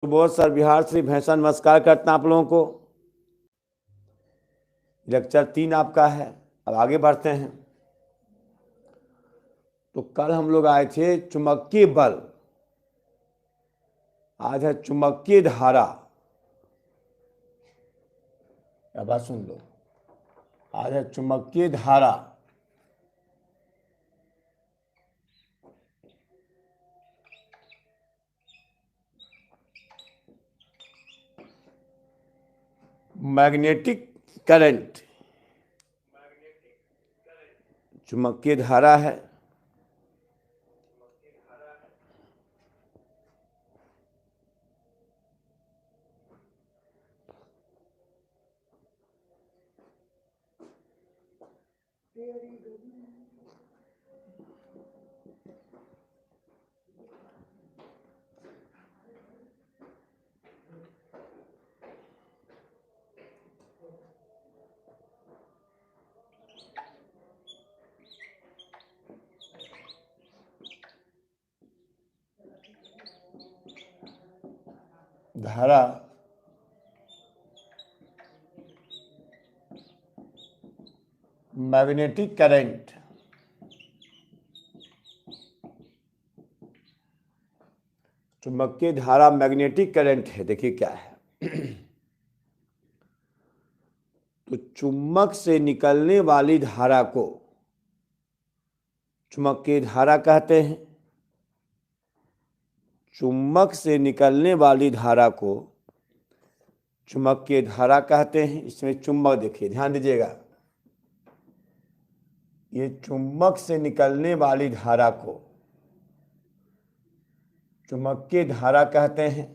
बहुत सर बिहार श्री भैंसा नमस्कार करता आप लोगों को। लेक्चर 3 आपका है। अब आगे बढ़ते हैं। तो कल हम लोग आए थे चुंबकीय बल, आज है चुंबकीय धारा। अब बात सुन लो, आज है चुंबकीय धारा। मैग्नेटिक करंट, चुंबकीय धारा है। धारा मैग्नेटिक करंट, चुंबकीय धारा मैग्नेटिक करंट है। देखिए क्या है। तो चुंबक से निकलने वाली धारा को चुंबकीय धारा कहते हैं। चुंबक से निकलने वाली धारा को चुंबकीय धारा कहते हैं। इसमें चुंबक देखिए, ध्यान दीजिएगा, ये चुंबक से निकलने वाली धारा को चुंबकीय धारा कहते हैं।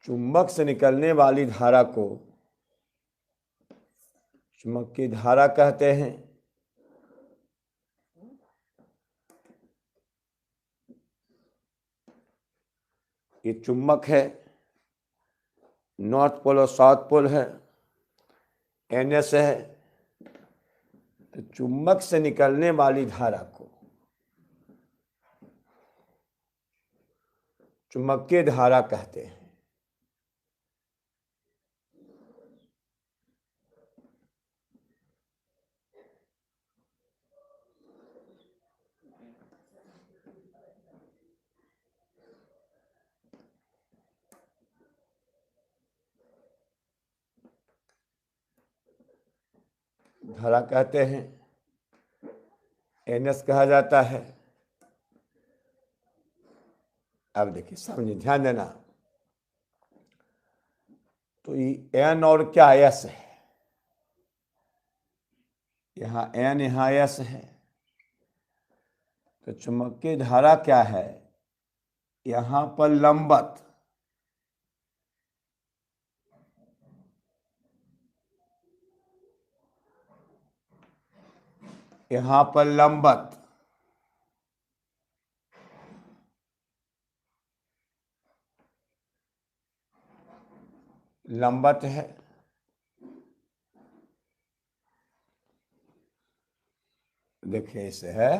चुंबक से निकलने वाली धारा को चुंबकीय धारा कहते हैं। ये चुंबक है, नॉर्थ पोल और साउथ पोल है, NS है। तो चुंबक से निकलने वाली धारा को चुंबकीय धारा कहते हैं। धारा कहते हैं, NS कहा जाता है। अब देखिए, समझिए, ध्यान देना। तो ये N और क्या S है, यहाँ N यहाँ S है। तो चुंबकीय धारा क्या है, यहाँ पर लंबवत, यहाँ पर लंबवत, लंबवत है। देखिए इसे है,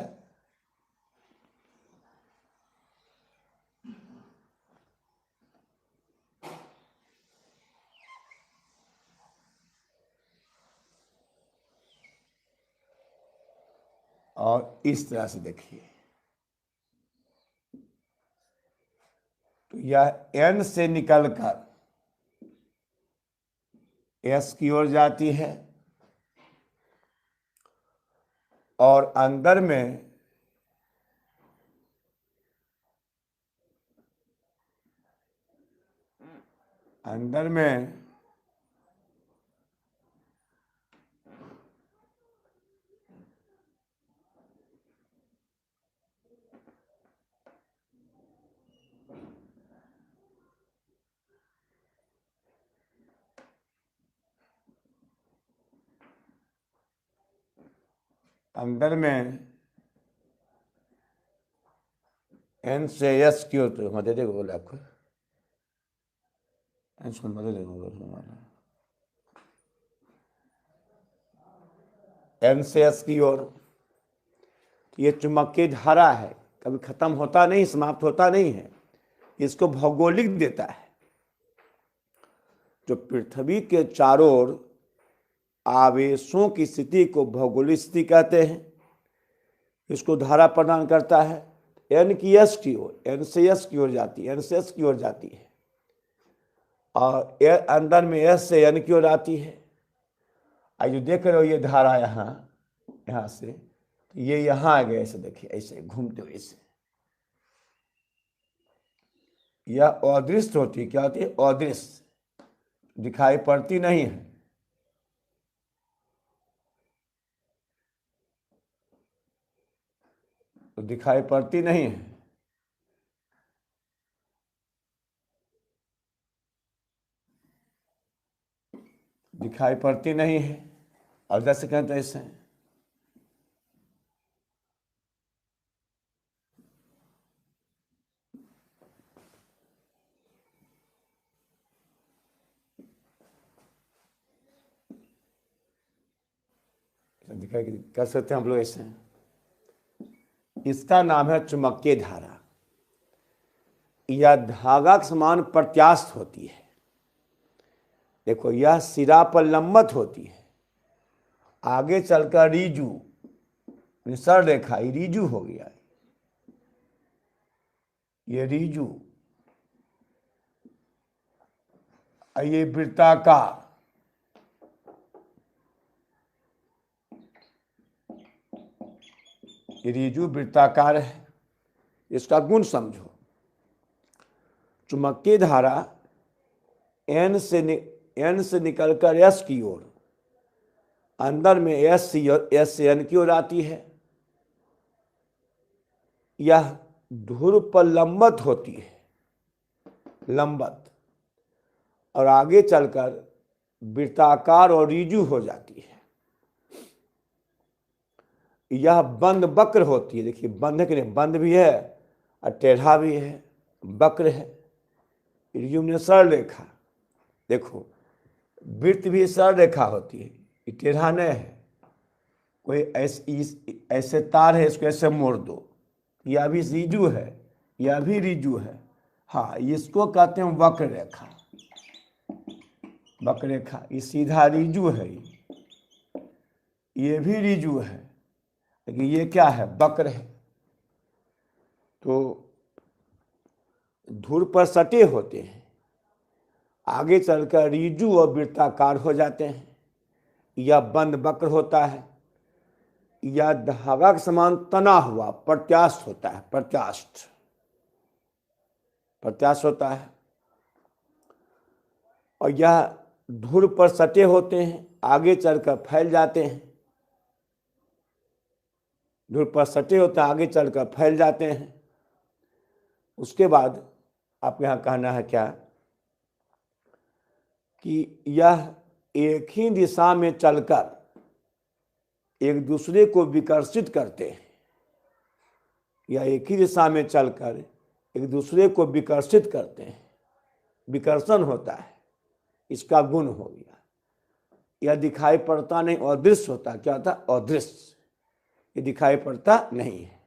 और इस तरह से देखिए। तो यह N से निकलकर S की ओर जाती है, और अंदर में अंदर में अंदर में N से S की ओर, तो मदद देखो बोले आपको, N से मदद देखो। एन से एस की ओर। ये चुंबकीय धारा है, कभी खत्म होता नहीं, समाप्त होता नहीं है। इसको भौगोलिक देता है। जो पृथ्वी के चारों ओर आवेशों की स्थिति को भौगोलिक स्थिति कहते हैं। इसको धारा प्रदान करता है। एन की एस की ओर, एन से एस की ओर जाती है, एन से एस की ओर जाती है। और अंदर में एस से एन की ओर आती है। आज जो देख रहे हो ये धारा यहाँ से ये यहाँ आ गया, ऐसे देखिए, ऐसे घूमते हुए ऐसे। यह अदृश्य होती है। क्या होती है? अदृश्य, दिखाई पड़ती नहीं है। तो दिखाई पड़ती नहीं है। दिखाई पड़ती नहीं है। और जैसे कहते हैं ऐसे दिखाई कर सकते हैं हम लोग ऐसे। इसका नाम है चुंबकीय धारा। यह धागा के समान प्रत्यास्थ होती है। देखो, यह सिरा पर लंबवत होती है, आगे चलकर रीजू, सर रेखा ये रीजू हो गया। ये रीजू, ये वृत्ताकार, ये रीजू वृत्ताकार है। इसका गुण समझो। चुंबकीय धारा एन से निकलकर एस की ओर, अंदर में एस से एन की ओर आती है। यह ध्रुव पर लंबवत होती है, लंबवत, और आगे चलकर वृत्ताकार और रीजू हो जाती है। यह बंद वक्र होती है। देखिए, बंध के लिए बंद भी है और टेढ़ा भी है, वक्र है। रीजू में सरल रेखा। देखो, वृत्त भी सरल रेखा होती है, ये टेढ़ा नहीं है। कोई ऐसे तार है, इसको ऐसे मोड़ दो, यह भी रीजू है, यह भी रीजू है। हाँ, इसको कहते हैं वक्र रेखा। वक्र रेखा, ये सीधा रीजू है, ये भी रीजू है, लेकिन ये क्या है? वक्र है। तो ध्रुव पर सटे होते हैं, आगे चलकर रीजू और वृत्ताकार हो जाते हैं। यह बंद वक्र होता है। यह धागा के समान तना हुआ प्रत्यास्थ होता है। प्रत्यास्थ होता है। और यह ध्रुव पर सटे होते हैं, आगे चलकर फैल जाते हैं। ध्रुव पर सटे होते हैं, आगे चलकर फैल जाते हैं। उसके बाद आपको यहाँ कहना है क्या कि यह एक ही दिशा में चलकर एक दूसरे को विकर्षित करते हैं। या एक ही दिशा में चलकर एक दूसरे को विकर्षित करते हैं। विकर्षण होता है, इसका गुण हो गया। यह दिखाई पड़ता नहीं, अदृश्य होता। क्या होता? अदृश्य। ये दिखाई पड़ता नहीं है।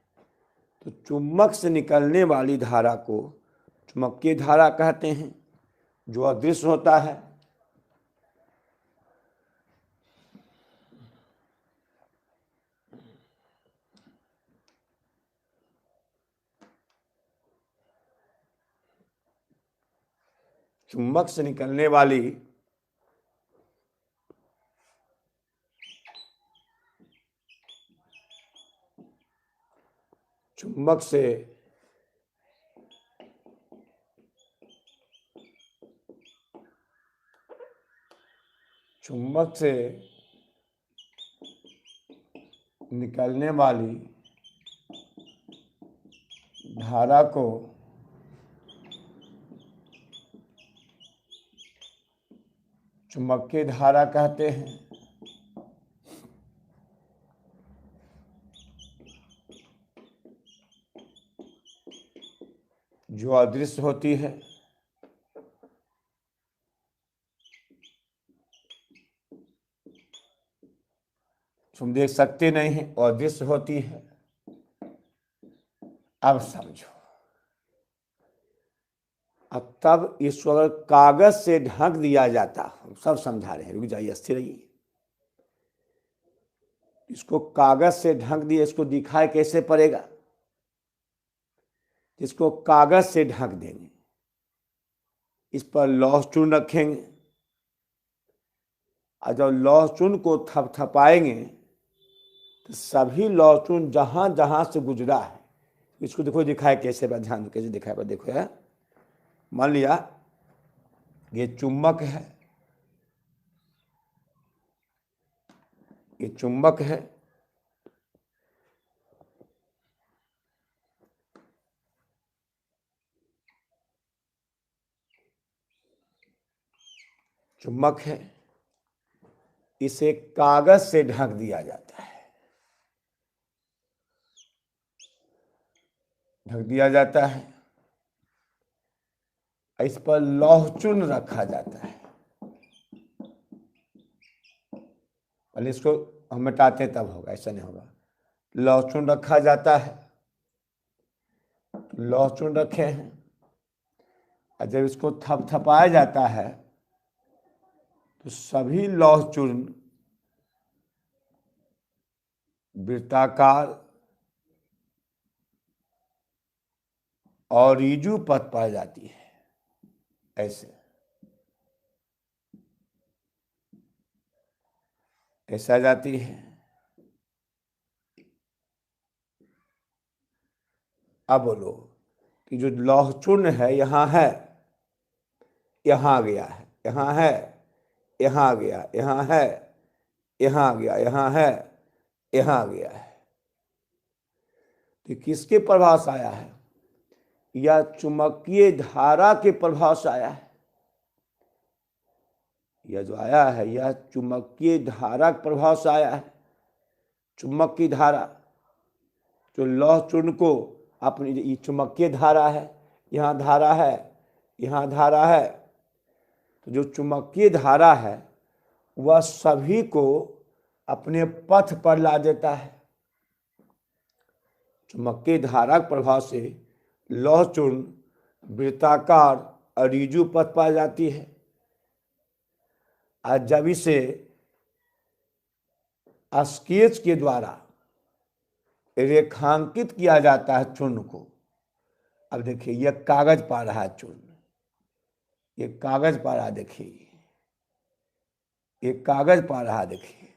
तो चुंबक से निकलने वाली धारा को चुंबकीय धारा कहते हैं, जो अदृश्य होता है। चुंबक से निकलने वाली चुंबक से निकलने वाली धारा को चुंबकीय धारा कहते हैं। जो अदृश्य होती है। तुम देख सकते नहीं है और दृश्य होती है। अब समझो, अब तब इसको अगर कागज से ढक दिया जाता, हम सब समझा रहे हैं, रुक जाइए, स्थिर रहिए। इसको कागज से ढक दिया, इसको दिखाई कैसे पड़ेगा? इसको कागज से ढक देंगे, इस पर लौह चूर्ण रखेंगे, और जब लौह चूर्ण को थपथपाएंगे तो सभी लौह चूर्ण जहां जहां से गुजरा है, इसको देखो दिखाए कैसे, ध्यान दो कैसे दिखाए, देखो यार, मान लिया ये चुंबक है, ये चुंबक है, चुंबक है, इसे कागज से ढक दिया जाता है, ढक दिया जाता है, इस पर लौह चूर्ण रखा जाता है। पहले इसको हम मिटाते तब होगा, ऐसा नहीं होगा। लौह चूर्ण रखा जाता है, लौह चूर्ण रखे हैं, और जब इसको थपथपाया जाता है तो सभी लौह चूर्ण वृत्ताकार और ऋजु पथ पाई जाती है, ऐसे ऐसा जाती है। अब बोलो कि जो लौह चूर्ण है यहाँ है, यहाँ गया है, यहाँ है, यहाँ गया, यहाँ है, यहाँ गया, यहाँ है, यहाँ गया है, तो किसके प्रभाव से आया है? या चुंबकीय धारा के प्रभाव से आया है। यह जो आया है यह चुंबकीय धारा के प्रभाव से आया है। चुंबक की धारा जो लौह चूर्ण को अपनी, चुंबकीय धारा है, यहाँ धारा है, यहाँ धारा है, तो जो चुंबकीय धारा है वह सभी को अपने पथ पर ला देता है। चुंबकीय धारा के प्रभाव से लौह चूर्ण वृत्ताकार और ऋजु पथ पाई जाती है, और जब इसे स्केच के द्वारा रेखांकित किया जाता है चूर्ण को, अब देखिए यह कागज पा रहा है चूर्ण, ये कागज पा रहा, देखिए ये कागज पा रहा, देखिए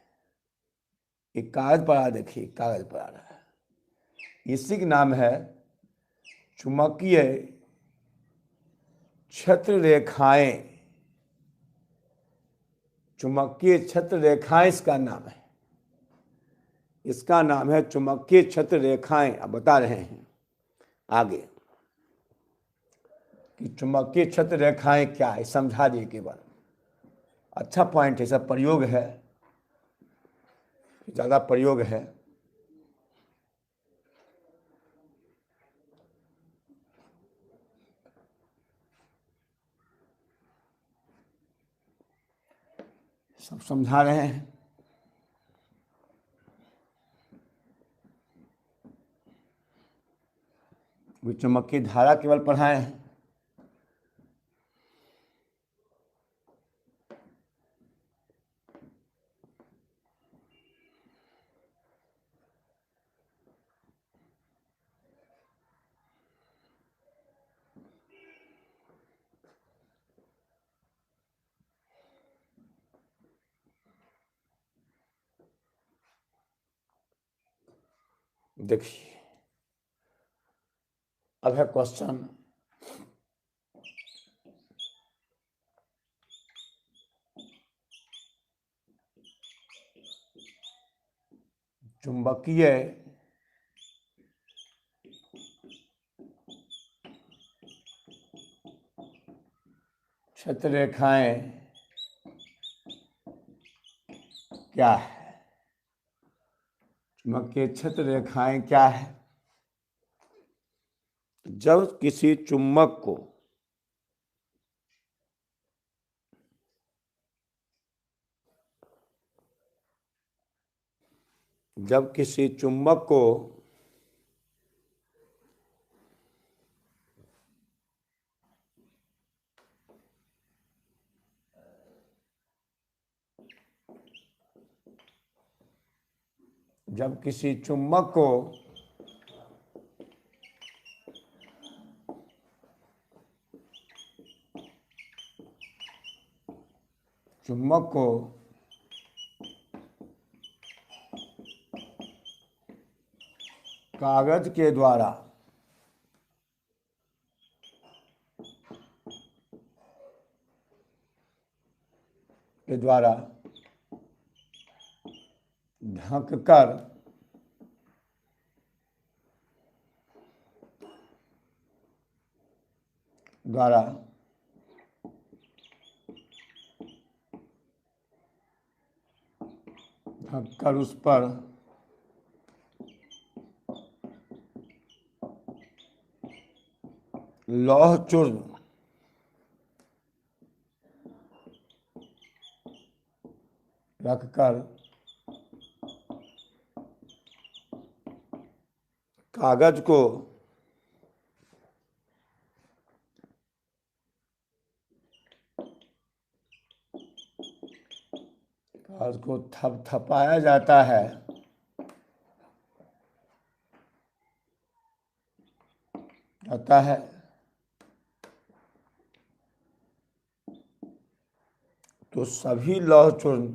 ये कागज पा रहा, देखिए कागज पा रहा है। इसी का नाम है चुंबकीय क्षेत्र रेखाएं। चुंबकीय क्षेत्र रेखाएं इसका नाम है, इसका नाम है चुंबकीय क्षेत्र रेखाएं। अब बता रहे हैं आगे कि चुंबकीय क्षेत्र रेखाएं क्या है, समझा दिए केवल। अच्छा पॉइंट है, सब प्रयोग है, ज़्यादा प्रयोग है। सब समझा रहे हैं। चुंबकीय धारा केवल पढ़ाए हैं। देखिए अब है क्वेश्चन, चुंबकीय क्षेत्र रेखाएं क्या है? चुंबकीय क्षेत्र रेखाएं क्या है? जब किसी चुंबक को जब किसी चुंबक को जब किसी चुंबक को चुंबक को कागज के द्वारा ढककर द्वारा ढककर उस पर लौह चूर्ण रखकर कागज को थपथपाया जाता है, तो सभी लौह चूर्ण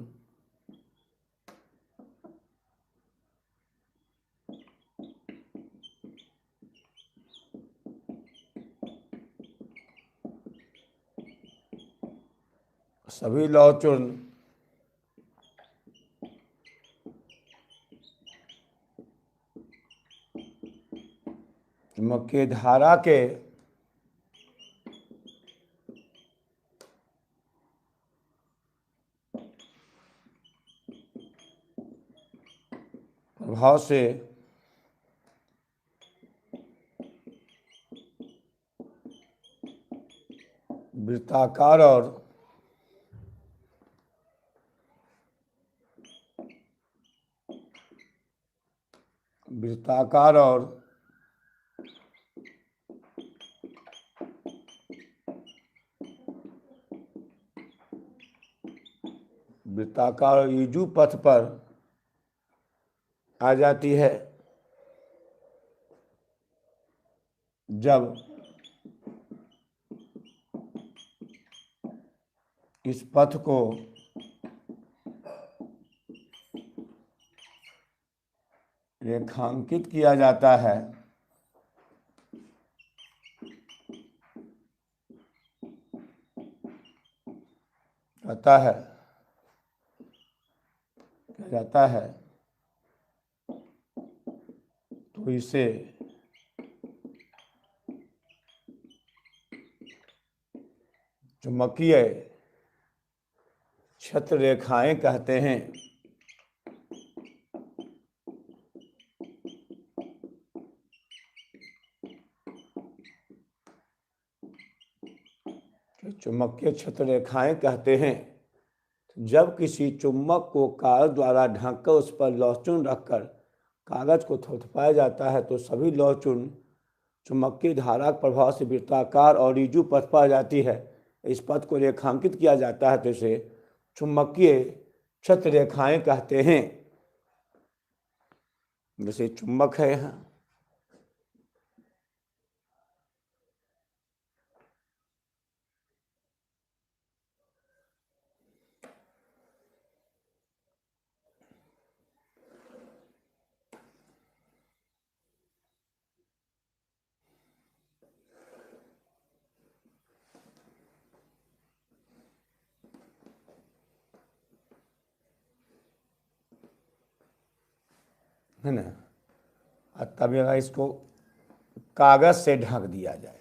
चुंबकीय धारा के प्रभाव से वृत्ताकार और ईजु पथ पर आ जाती है, जब इस पथ को रेखांकित किया जाता है, तो इसे चुंबकीय छत्र रेखाएं कहते हैं। चुंबकीय छत्र रेखाएं कहते हैं जब किसी चुंबक को कागज द्वारा ढककर उस पर लौह चूर्ण रखकर कागज को थपथपाया जाता है, तो सभी लौह चूर्ण चुंबकीय धारा के प्रभाव से वृत्ताकार और ईजु पथ पर आ जाती है। इस पथ को रेखांकित किया जाता है, तो इसे चुंबकीय छत्र रेखाएं कहते हैं। जैसे चुंबक है यहाँ, है ना। तब अगर इसको कागज से ढक दिया जाए,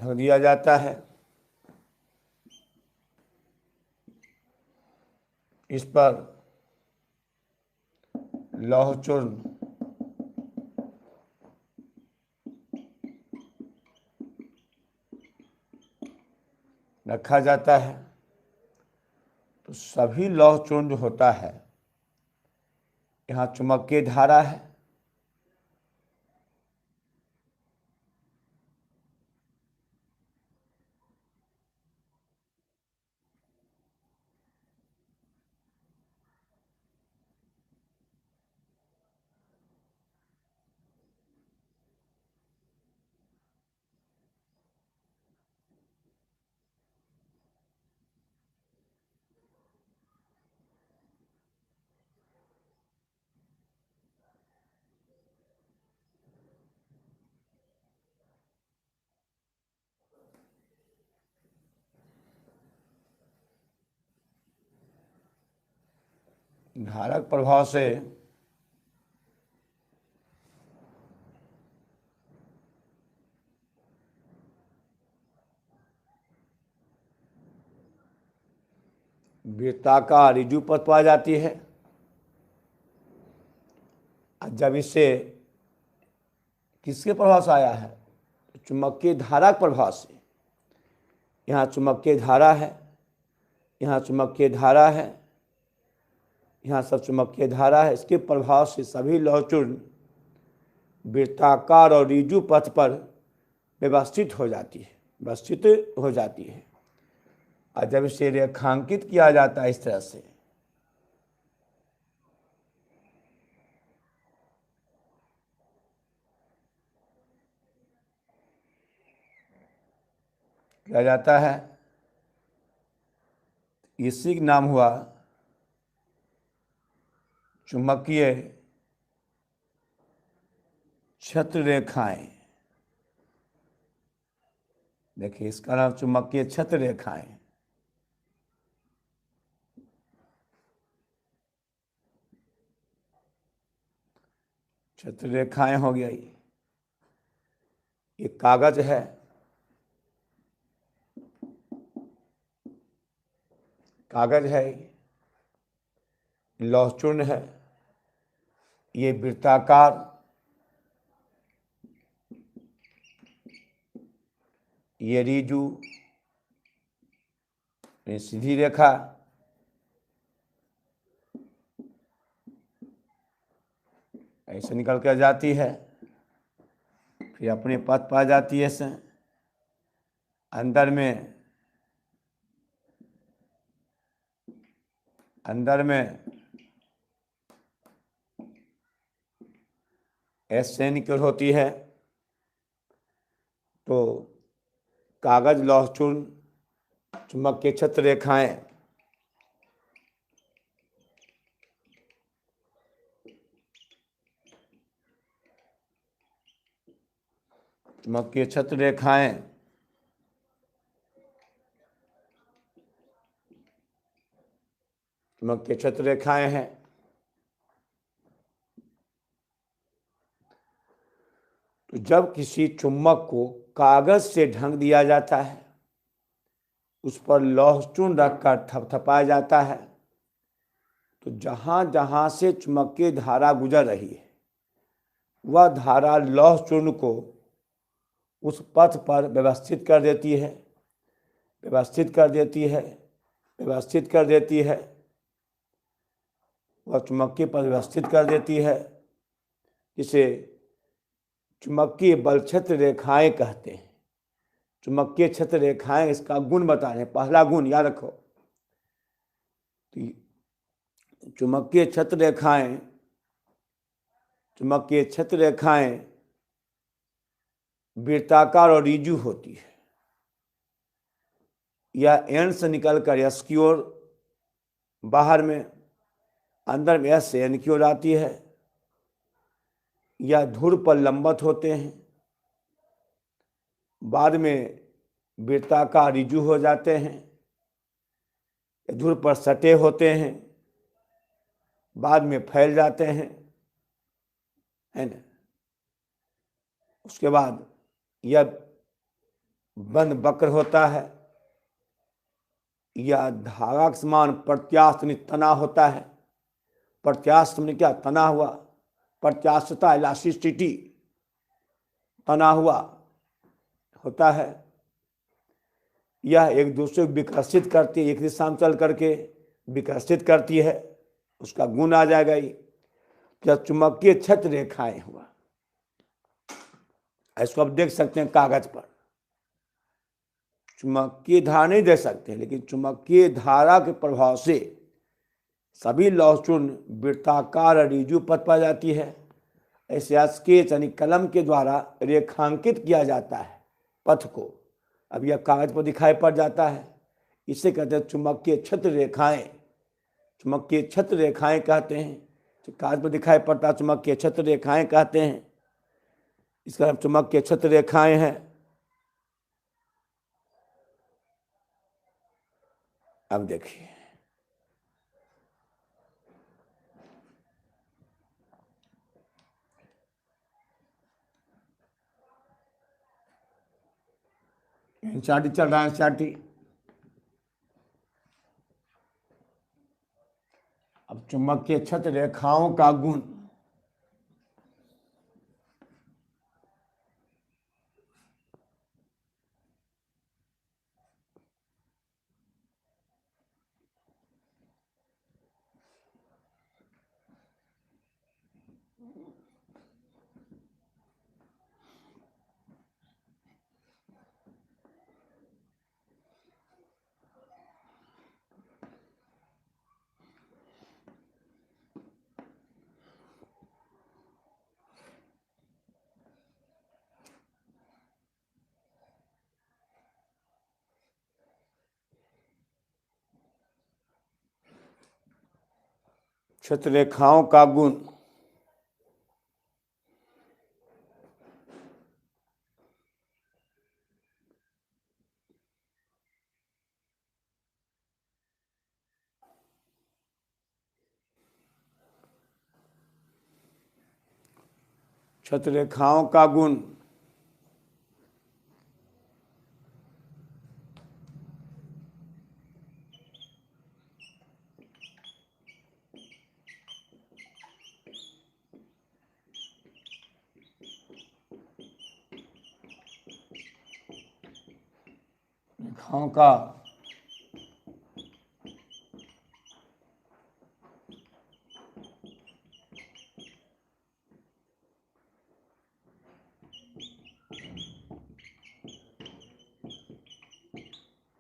ढक दिया जाता है। इस पर लौह चूर्ण रखा जाता है। तो सभी लौह चूर्ण जो होता है, यहाँ चुंबकीय धारा है, धारक प्रभाव से वृत्ताकार ऋजु पथ पाई जाती है। जब इससे किसके प्रभाव से आया है? चुंबकीय धारा के प्रभाव से। यहाँ चुंबकीय धारा है, यहाँ चुंबकीय धारा है, यहाँ सब चुंबकीय धारा है। इसके प्रभाव से सभी लौह चूर्ण वृत्ताकार और ऋजु पथ पर व्यवस्थित हो जाती है, व्यवस्थित हो जाती है। और जब इसे रेखांकित किया जाता है इस तरह से, किया जाता है, इसी का नाम हुआ चुंबकीय छत्र रेखाएं। देखिए, इसका नाम चुंबकीय छत्र रेखाएं। छत्र रेखाएं हो गई। ये कागज है, कागज है, लौह चूर्ण है, ये वृत्ताकार, ये ऋजु, ये सीधी रेखा, ऐसे निकल कर जाती है, फिर अपने पथ पा जाती है। से अंदर में एस से निकल होती है। तो कागज, लौह चूर्ण, चुंबकीय छत्र रेखाएं, चुंबकीय छत्र रेखाएं, चुंबकीय छत्र रेखाएं हैं। तो जब किसी चुम्बक को कागज से ढक दिया जाता है, उस पर लौह चूर्ण रखकर थपथपाया जाता है, तो जहाँ जहाँ से चुंबकीय धारा गुजर रही है, वह धारा लौह चूर्ण को उस पथ पर व्यवस्थित कर देती है, व्यवस्थित कर देती है, व्यवस्थित कर देती है। वह चुंबकीय पर व्यवस्थित कर देती है, जिसे चुंबकीय बल क्षेत्र रेखाएं कहते हैं। चुंबकीय क्षेत्र रेखाएं इसका गुण बता रहे हैं। पहला गुण याद रखो, चुंबकीय क्षेत्र रेखाएं, चुंबकीय क्षेत्र रेखाएं वृत्ताकार और ऋजु होती है। यह एन से निकलकर एस की ओर, बाहर में, अंदर में एस से एन की ओर आती है। यह धुर पर लंबवत होते हैं, बाद में वृत्ताकार ऋजु हो जाते हैं। धुर पर सटे होते हैं, बाद में फैल जाते हैं, है ना। उसके बाद यह बंद वक्र होता है या धागा के समान प्रत्यास्थ तना होता है। प्रत्यास्थ में क्या तना हुआ, प्रत्यास्थता इलास्टिसिटी तना हुआ होता है। यह एक दूसरे को विकसित करती है, एक दिशा में चल करके विकसित करती है, उसका गुण आ जाएगा। जब चुंबकीय छत्र रेखाएं हुआ, इसको आप देख सकते हैं कागज पर। चुंबकीय धारा नहीं दे सकते, लेकिन चुंबकीय धारा के प्रभाव से सभी लौहचूर्ण वृत्ताकार रिजु पथ पा जाती है। ऐसे स्केच यानी कलम के द्वारा रेखांकित किया जाता है पथ को। अब यह कागज पर दिखाई पड़ जाता है, इसे कहते हैं चुंबकीय छत्र रेखाएं। चुंबकीय छत्र रेखाएं कहते हैं, तो कागज पर दिखाई पड़ता चुंबकीय छत्र रेखाएं कहते हैं। इसका नाम चुंबकीय छत्र रेखाएं हैं। अब देखिए, चार्टी चल रहा है, चार्टी। अब चुंबकीय छत्र रेखाओं का गुण, छत्र रेखाओं का गुण छत्र रेखाओं का गुण रेखाओं का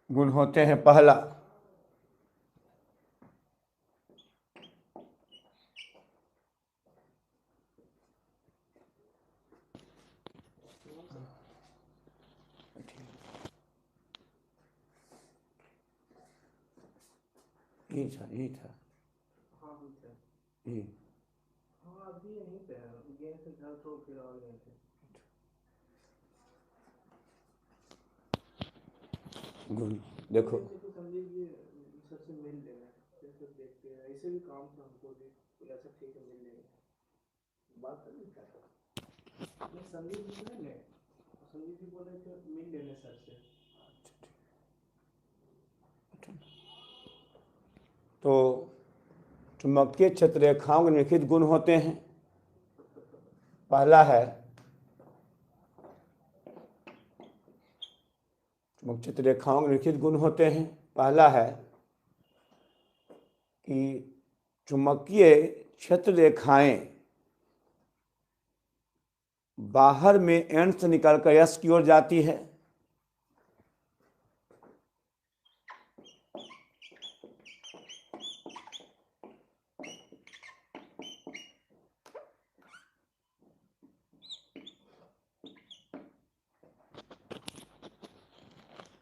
गुण होते हैं। पहला, यही था ये। गुण देखो, सबसे मिल लेना, जैसे देखते हैं ऐसे भी काम था हमको भी, बोला सब ठीक है मिल लेंगे, बात कर नहीं करता। मैं संदीप जी से ले, संदीप जी बोले कि मिल लेने सर से। तो चुंबकीय छत्र रेखाओं के निम्नलिखित गुण होते हैं। पहला है, चुंबकीय छत्र रेखाओं के निम्नलिखित गुण होते हैं। पहला है कि चुंबकीय छत्र रेखाएं बाहर में एंड से निकलकर यस की ओर जाती है।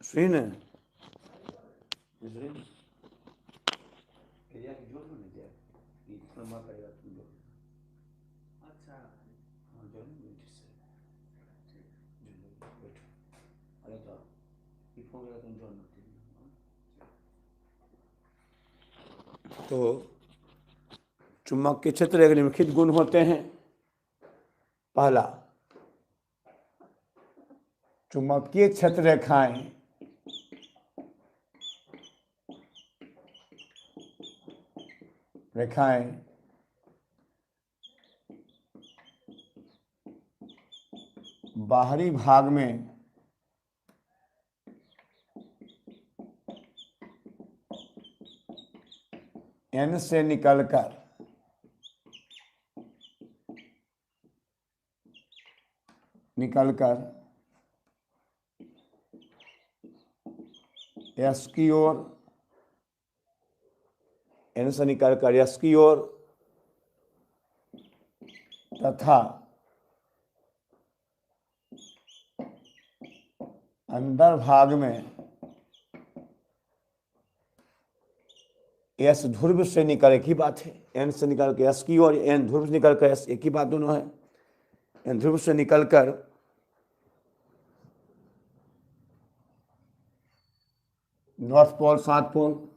सुनिए ना, अच्छा तो चुंबकीय छत्र के निम्नलिखित गुण होते हैं। पहला, चुंबकीय क्षेत्र रेखाएं बाहरी भाग में N से निकलकर S की ओर, N से निकलकर S की ओर तथा अंदर भाग में S ध्रुव से निकल, एक ही बात है। N से निकल के S की ओर, N ध्रुव से निकल कर S, एक ही बात दोनों है। N ध्रुव से निकलकर नॉर्थ पोल, साउथ पोल,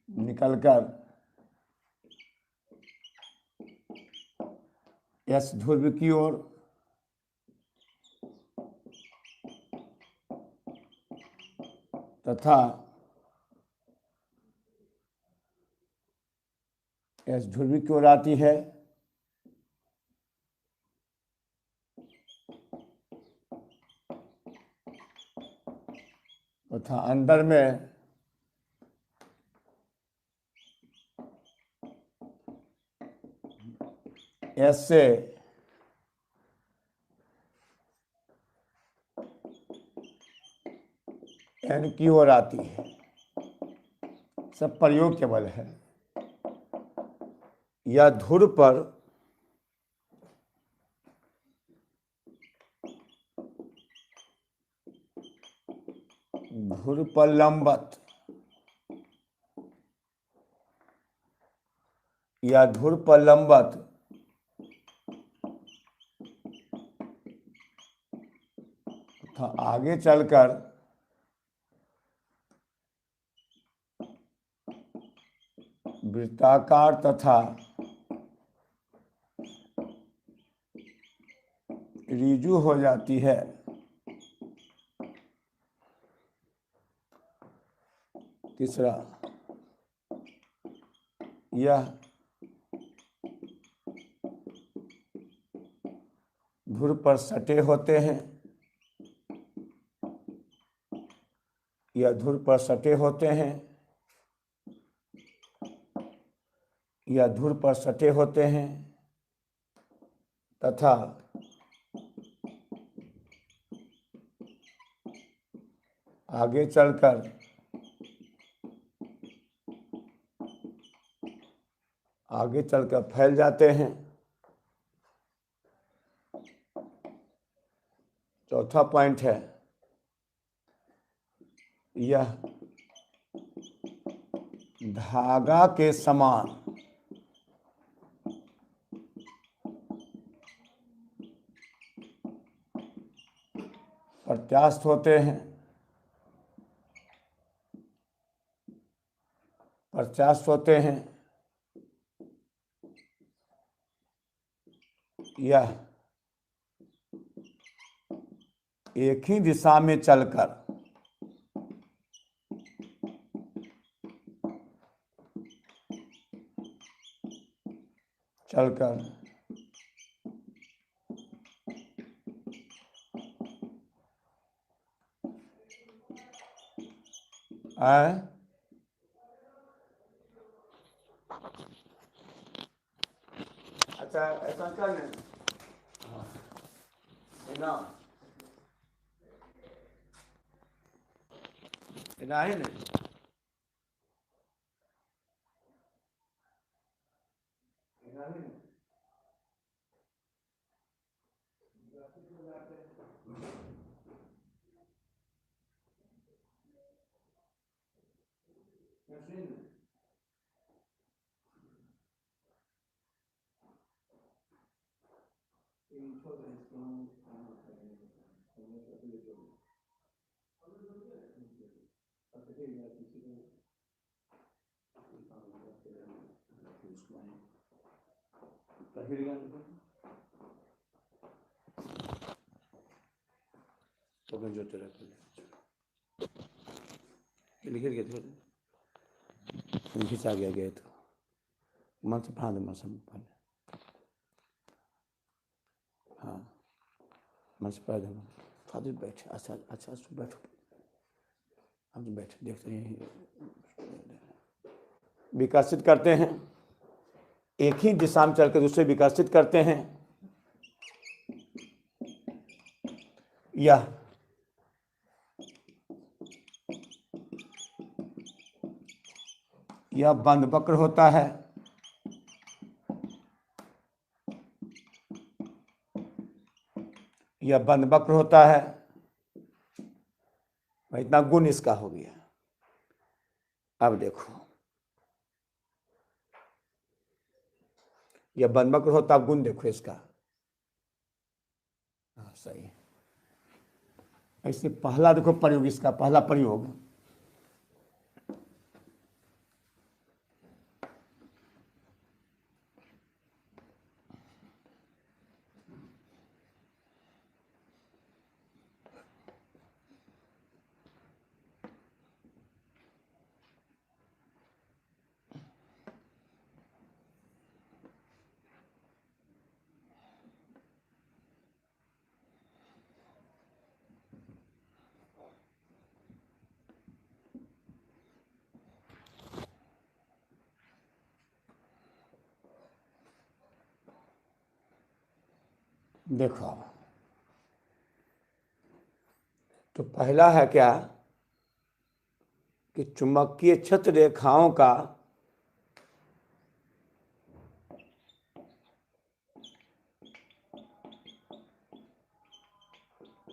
निकलकर S ध्रुव की ओर तथा S ध्रुव की ओर आती है। तथा अंदर में S से N की ओर आती है। सब प्रयोग केवल है। या ध्रुव पर लंबवत या ध्रुव पर लंबवत तथा आगे चलकर वृत्ताकार तथा ऋजु हो जाती है। तीसरा, यह ध्रुव पर सटे होते हैं। यह ध्रुव पर सटे होते हैं। यह ध्रुव पर सटे होते हैं तथा आगे चलकर फैल जाते हैं। चौथा पॉइंट है, यह धागा के समान प्रत्यास्थ होते हैं। यह एक ही दिशा में चलकर अच्छा, ऐसा कर ना है ना, तो मैं जो तेरा लिख गया था खिंचा गया तो मन से पढ़ा दे मौसम पहले हाँ मन से पढ़ा दे फादर बैठे अच्छा अच्छा बैठो हम तो बैठे देखते हैं विकसित करते हैं एक ही दिशा में चलकर दूसरे विकसित करते हैं यह बंद वक्र होता है यह बंद वक्र होता है इतना गुण इसका हो गया अब देखो यह बंद वक्र होता गुण देखो इसका हाँ सही है ऐसे पहला देखो प्रयोग इसका पहला प्रयोग देखो तो पहला है क्या कि चुंबकीय क्षेत्र रेखाओं का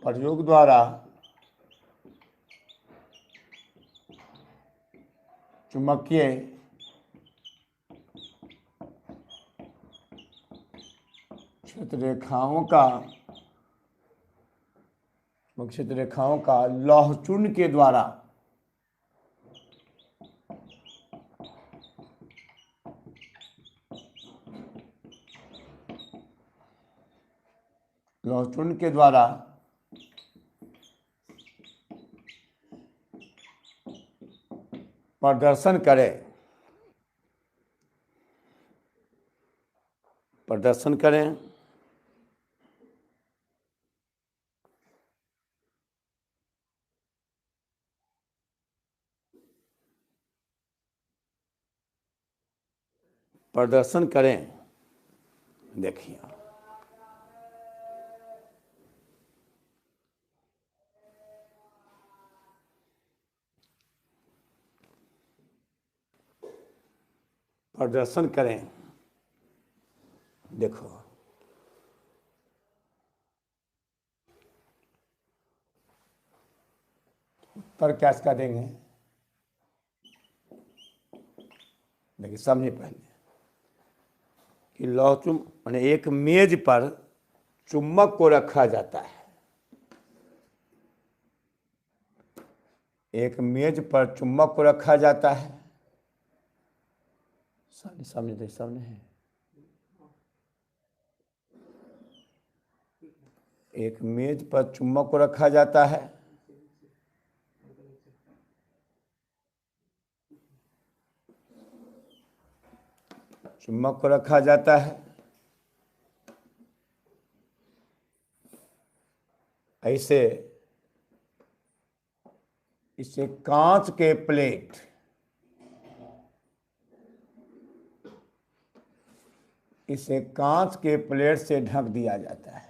प्रयोग द्वारा चुंबकीय क्षेत्र रेखाओं का लौह चूर्ण के द्वारा प्रदर्शन करें देखिए प्रदर्शन करें देखो उत्तर क्या इसका देंगे देखिए समझिए पहले कि लौह चुंबक माने एक मेज पर चुम्बक को रखा जाता है एक मेज पर चुम्बक को रखा जाता है सामने है एक मेज पर चुम्बक को रखा जाता है चुम्बक को रखा जाता है ऐसे इसे कांच के प्लेट से ढक दिया जाता है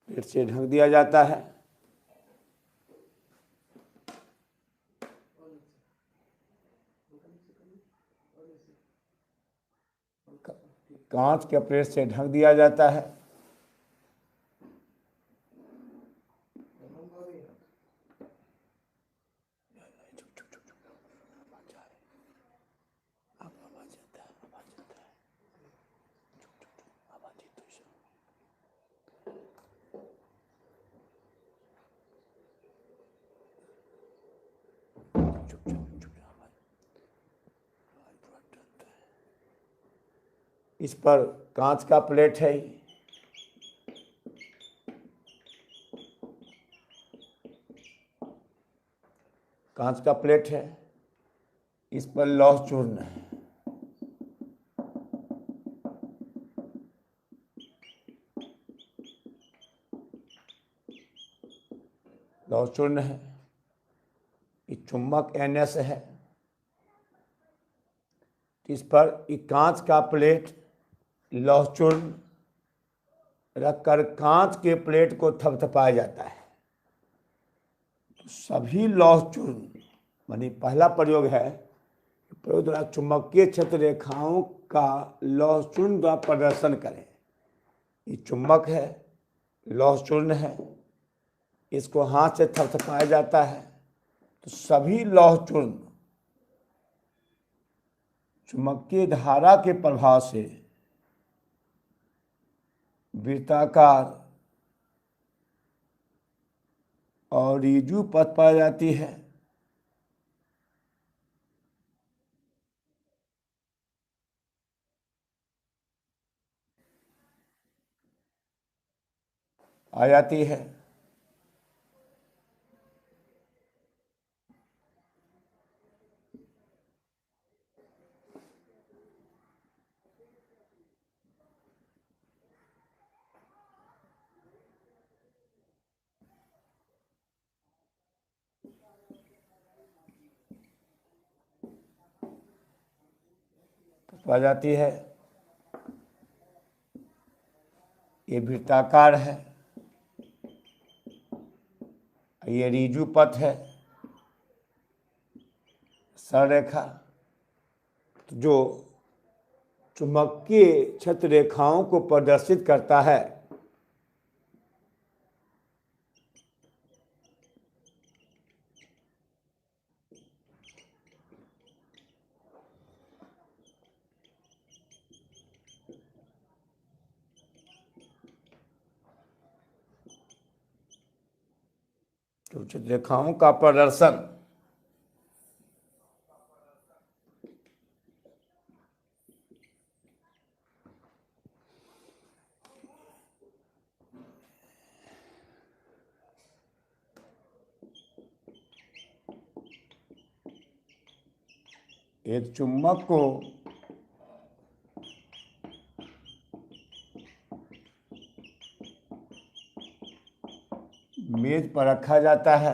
प्लेट से ढक दिया जाता है कांच के प्लेट से ढक दिया जाता है। इस पर कांच का प्लेट है। कांच का प्लेट है, इस पर लौह चूर्ण है। लौह चूर्ण है, ये चुंबक NS है। इस पर एक कांच का प्लेट लौह चूर्ण रखकर कांच के प्लेट को थपथपाया जाता है। तो सभी लौह चूर्ण मानी पहला प्रयोग है, प्रयोग द्वारा चुंबकीय क्षेत्र रेखाओं का लौह चूर्ण द्वारा प्रदर्शन करें। ये चुंबक है, लौह चूर्ण है, इसको हाथ से थपथपाया जाता है। तो सभी लौह चूर्ण चुंबकीय धारा के प्रभाव से वृत्ताकार और ऋजु पथ पाई जाती है। आ जाती है। आ जाती है। ये वृत्ताकार है, ये ऋजु पथ है, सररेखा जो चुंबकीय क्षेत्र रेखाओं को प्रदर्शित करता है। तो क्षेत्र रेखाओं का प्रदर्शन एक चुंबक को मेज पर रखा जाता है।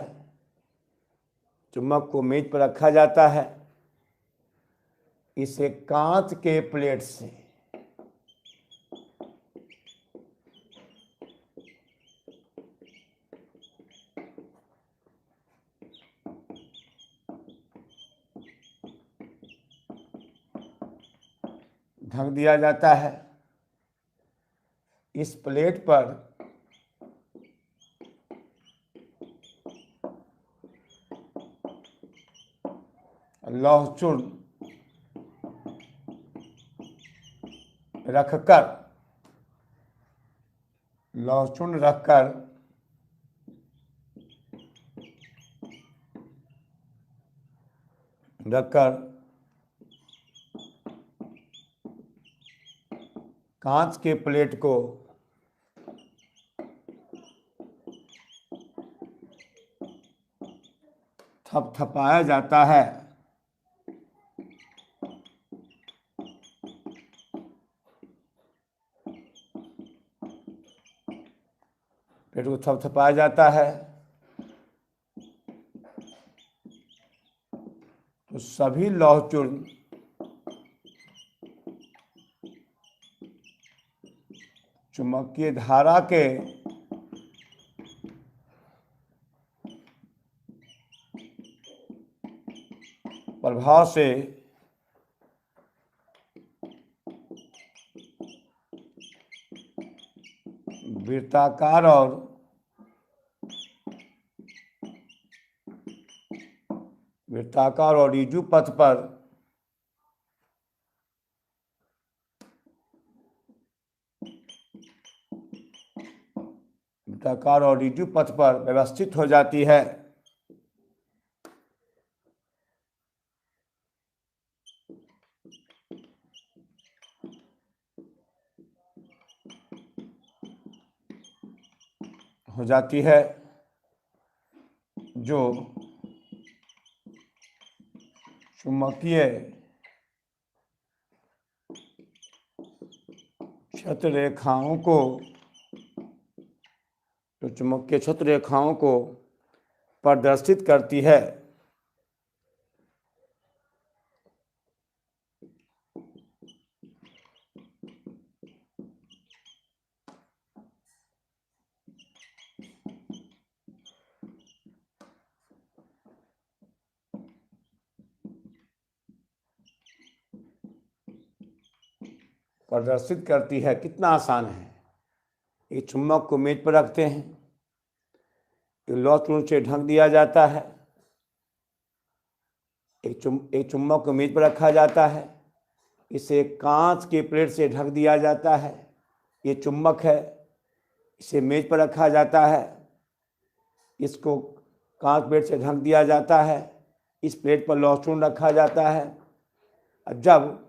चुंबक को मेज पर रखा जाता है, इसे कांच के प्लेट से ढक दिया जाता है। इस प्लेट पर लौह चूर्ण रखकर लौह चूर्ण रखकर कांच के प्लेट को थपथपाया जाता है। प्लेट को थपथपाया जाता है तो सभी लौह चूर्ण चुंबकीय धारा के प्रभाव से वृत्ताकार और ऋजु पथ पर व्यवस्थित हो जाती है। जो चुंबकीय क्षत्र रेखाओं को प्रदर्शित करती है। कितना आसान है। एक चुम्बक को मेज पर रखते हैं, लौह से ढक दिया जाता है। एक चुम्बक को मेज पर रखा जाता है, इसे कांच के प्लेट से ढक दिया जाता है। ये चुम्बक है, इसे मेज पर रखा जाता है, इसको कांच प्लेट से ढक दिया जाता है, इस प्लेट पर लौह रखा जाता है। जब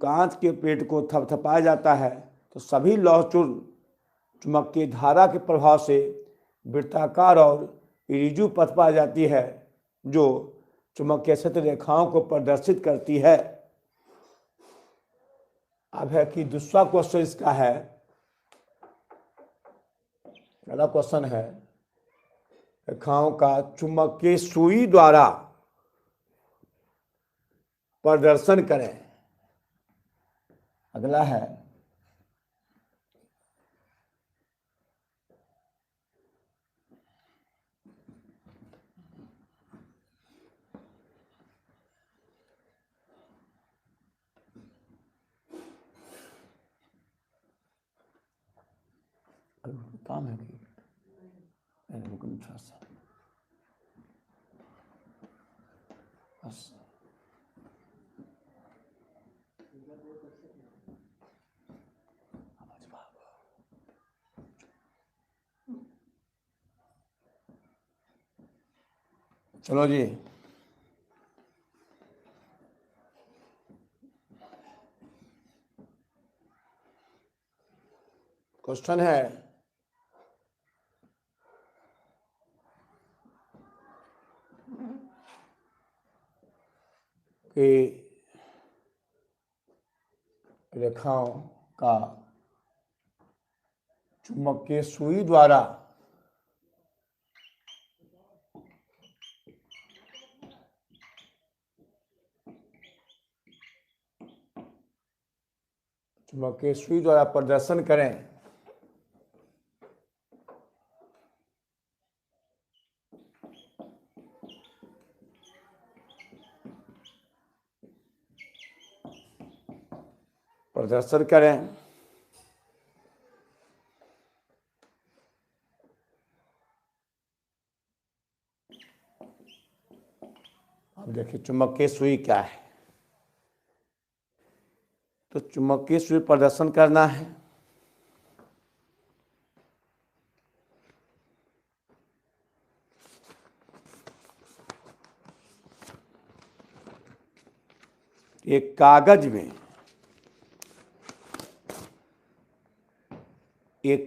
कांच के प्लेट को थपथपाया जाता है तो सभी लौह चुंबकीय धारा के प्रभाव से वृत्ताकार और ऋजु पथ पा जाती है, जो चुंबकीय क्षेत्र रेखाओं को प्रदर्शित करती है। अब है कि दूसरा क्वेश्चन इसका है, पहला क्वेश्चन है रेखाओं का चुंबकीय सुई द्वारा प्रदर्शन करें। अगला है काम है कि बस चलो जी, क्वेश्चन है कि रेखाओं का चुंबकीय सुई द्वारा प्रदर्शन करें। अब देखिए चुंबकीय सुई क्या है। तो चुंबकीय सुई प्रदर्शन करना है। एक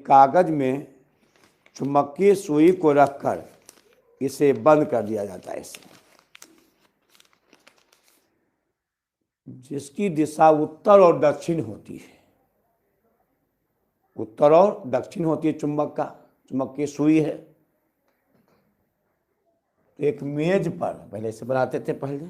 कागज में चुंबकीय सुई को रखकर इसे बंद कर दिया जाता है, जिसकी दिशा उत्तर और दक्षिण होती है। चुंबकीय सुई है। तो एक मेज पर पहले से बनाते थे पहले,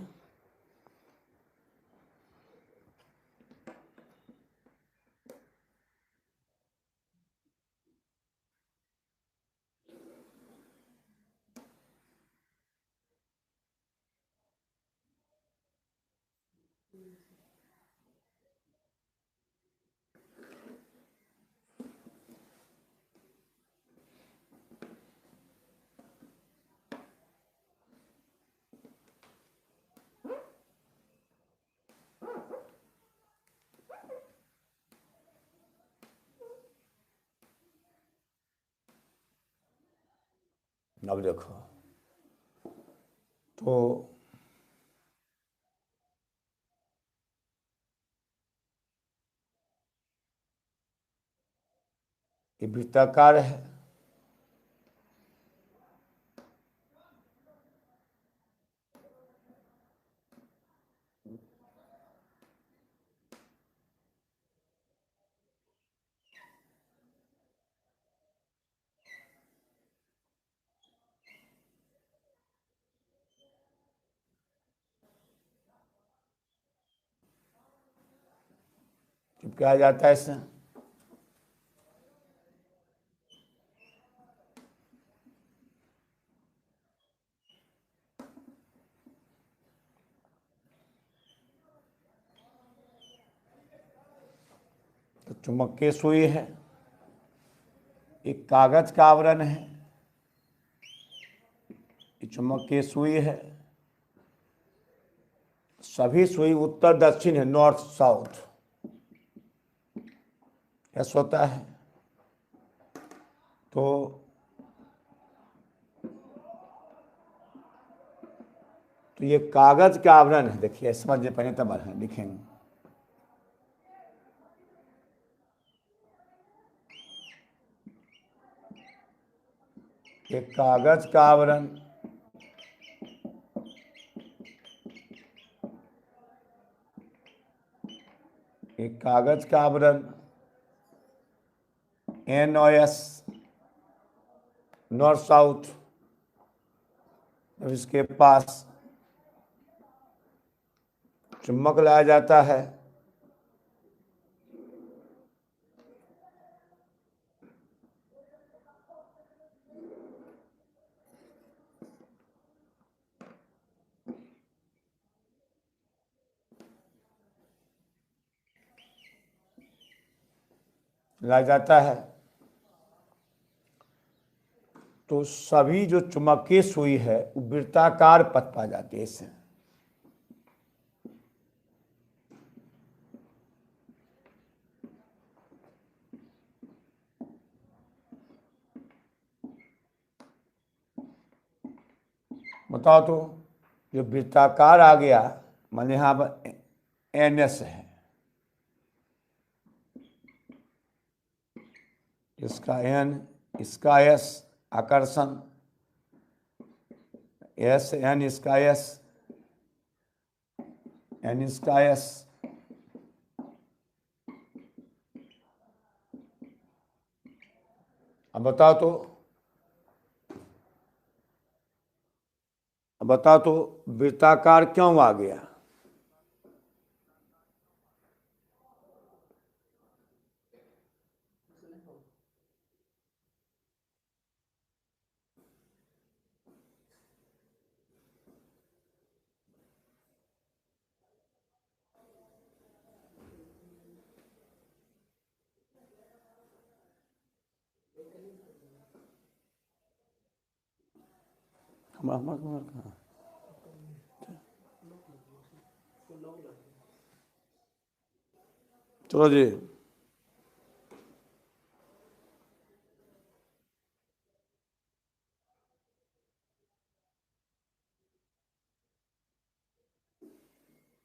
अब देखो, तो ये वृत्ताकार है, चिपकाया जाता है इससे। तो चुंबकीय सुई है, एक कागज का आवरण है, ये चुंबकीय सुई है, सभी सुई उत्तर दक्षिण है, नॉर्थ साउथ ऐसा होता है। तो ये कागज का आवरण है, देखिए समझिए पहले तब लिखेंगे। एक कागज का आवरण, एक कागज का आवरण NOS नॉर्थ साउथ, इसके पास चुम्बक लाया जाता है, लाया जाता है, तो सभी जो चुंबकीय सुई है वो वृत्ताकार पथ पा जाती है इससे। बताओ तो, जो वृत्ताकार आ गया मान यहाँ पर NS है, इसका N, इसका S आकर्षण, SN इसका S, N इसका S, अब बताओ तो, वृत्ताकार क्यों आ गया? कहाँ? चलो जी,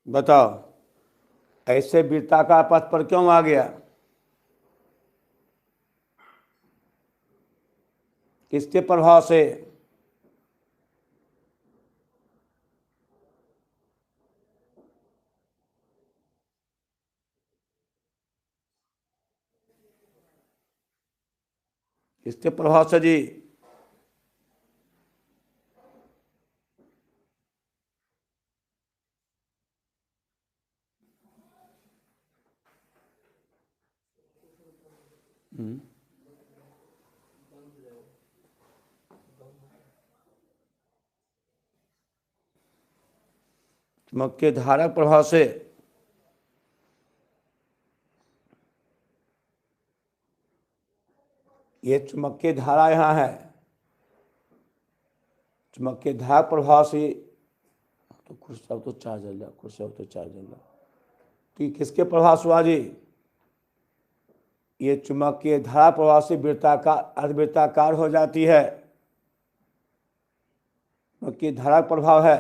बताओ ऐसे वृत्ताकार पथ पर क्यों आ गया? किसके प्रभाव से? किसके प्रभाव से जी? चुंबकीय धारक प्रभाव से। ये चुंबकीय धारा यहाँ है, चुंबकीय धारा प्रभाव से, तो कुछ अब तो चार्ज जल कुछ अब तो चार्ज जल तो ये किसके प्रभाव से हुआ जी? ये चुंबकीय धारा प्रभाव से वृत्ताकार अर्धवृत्ताकार हो जाती है। की धारा का प्रभाव है,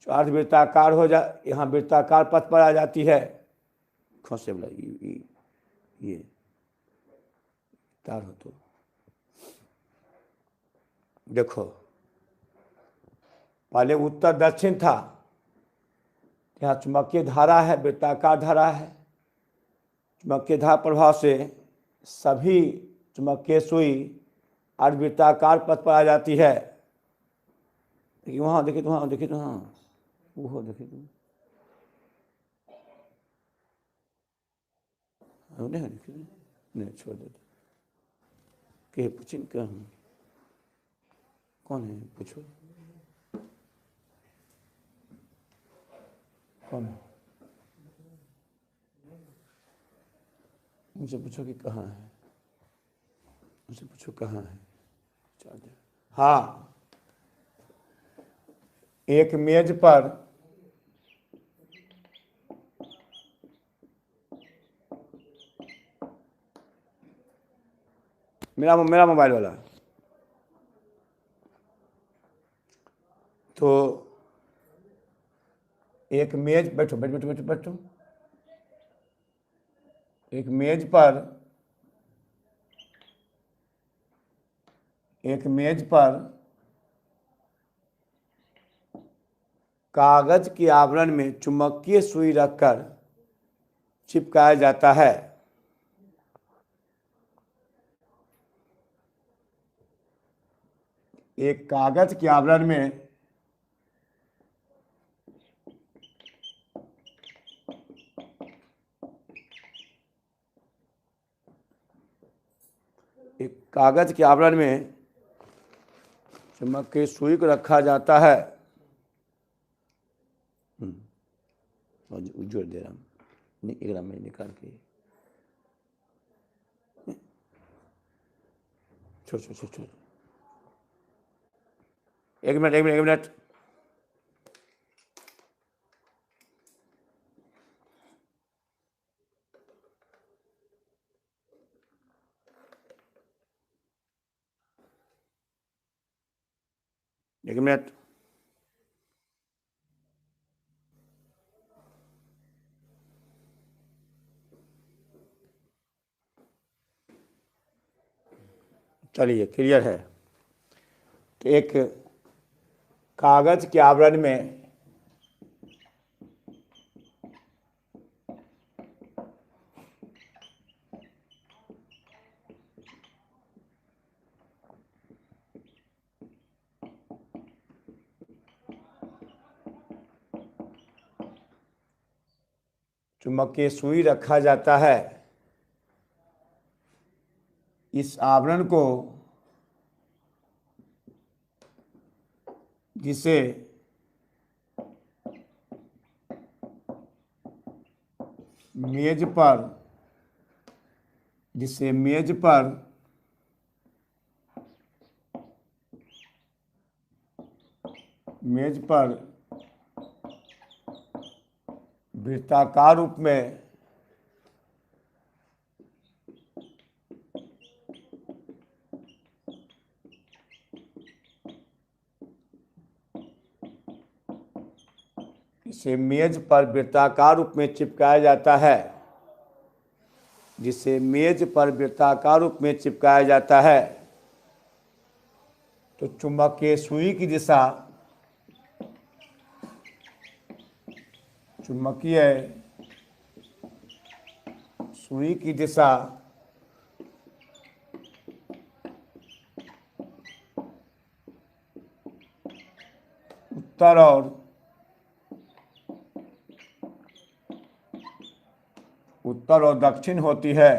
जो अर्धवृत्ताकार हो जा, यहाँ वृत्ताकार पथ पर आ जाती है। खोसे बोला ये तार हो तो देखो, पहले उत्तर दक्षिण था, यहाँ चुंबकीय धारा है, वृत्ताकार धारा है। चुंबकीय धारा प्रभाव से सभी चुंबकीय सुई अर्धवृत्ताकार पथ पर आ जाती है। देखिए वहाँ, देखिए तो वहाँ, देखिए तो वहाँ, वो देखिए तो नहीं, छोड़ देते के पूछिन क्या कौन है, पूछो कौन है, मुझे पूछो कि कहाँ है, मुझे पूछो कहाँ है चार्जर। हाँ, एक मेज पर मेरा मोबाइल वाला, तो एक मेज, बैठो बैठो बैठो बैठो बैठो, एक मेज पर कागज के आवरण में चुंबकीय सुई रखकर चिपकाया जाता है। एक कागज के आवरण में चुंबकीय सुई को रखा जाता है। जोड़ दे रहा हूँ, एक में निकाल के छोड़ एक मिनट एक मिनट। चलिए क्लियर है। तो एक कागज के आवरण में चुंबकीय सुई रखा जाता है। इस आवरण को, जिसे मेज पर वृत्ताकार रूप में चिपकाया जाता है, जिसे मेज पर वृत्ताकार रूप में चिपकाया जाता है। तो चुंबकीय सुई की दिशा, उत्तर और दक्षिण होती है।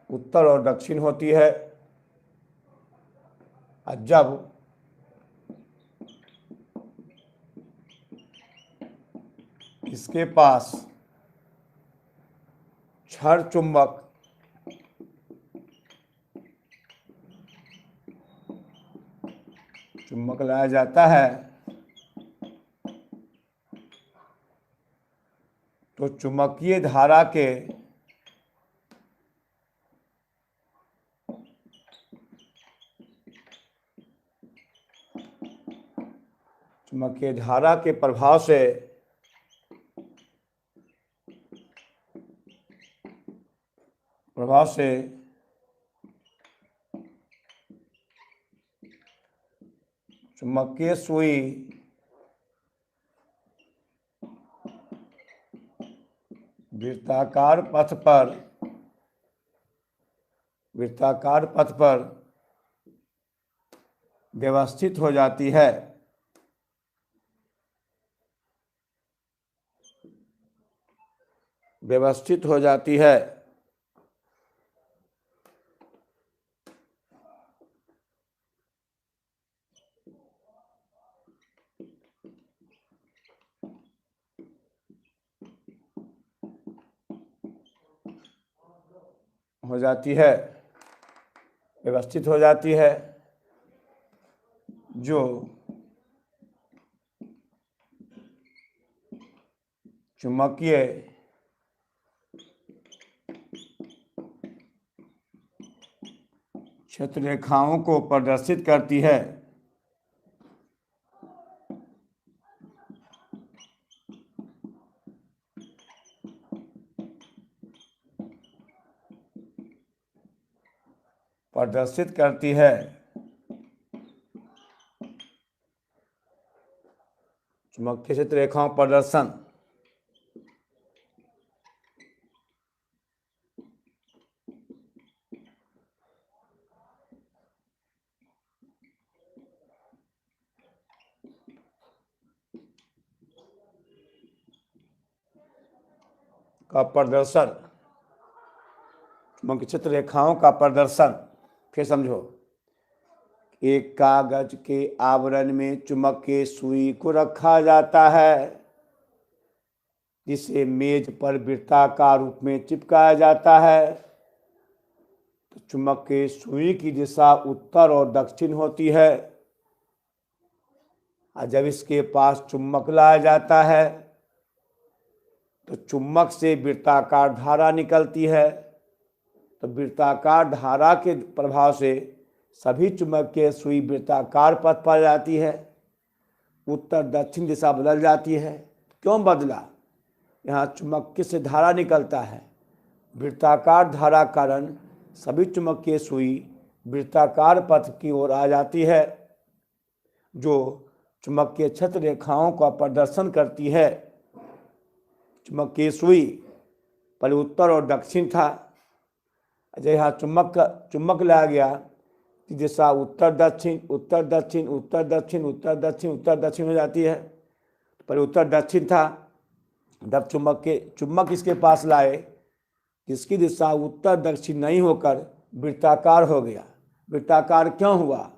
उत्तर और दक्षिण होती है। और जब इसके पास क्षण चुंबक लाया जाता है, तो चुंबकीय धारा के चुंबकीय धारा के प्रभाव से चुंबकीय सुई वृत्ताकार पथ पर व्यवस्थित हो जाती है। व्यवस्थित हो जाती है जो चुंबकीय क्षेत्र रेखाओं को प्रदर्शित करती है। चुंबकीय क्षेत्र रेखाओं प्रदर्शन चुंबकीय क्षेत्र रेखाओं का प्रदर्शन। फिर समझो, एक कागज के आवरण में चुंबकीय सुई को रखा जाता है जिसे मेज पर वृत्ताकार रूप में चिपकाया जाता है। तो चुंबकीय सुई की दिशा उत्तर और दक्षिण होती है। और जब इसके पास चुंबक लाया जाता है तो चुंबक से वृत्ताकार धारा निकलती है। तो वृत्ताकार धारा के प्रभाव से सभी चुंबकीय सुई वृत्ताकार पथ पर जाती है। उत्तर दक्षिण दिशा बदल जाती है। क्यों बदला? यहाँ चुंबकीय से धारा निकलता है, वृत्ताकार धारा कारण सभी चुंबकीय सुई वृत्ताकार पथ की ओर आ जाती है जो चुंबकीय क्षेत्र रेखाओं का प्रदर्शन करती है। चुंबकीय सुई पहले उत्तर और दक्षिण था, जब यहाँ चुंबक लाया गया दिशा उत्तर दक्षिण उत्तर दक्षिण उत्तर दक्षिण उत्तर दक्षिण उत्तर दक्षिण हो जाती है। पहले उत्तर दक्षिण था, जब चुंबक इसके पास लाए जिसकी दिशा उत्तर दक्षिण नहीं होकर वृत्ताकार हो गया। वृत्ताकार क्यों हुआ?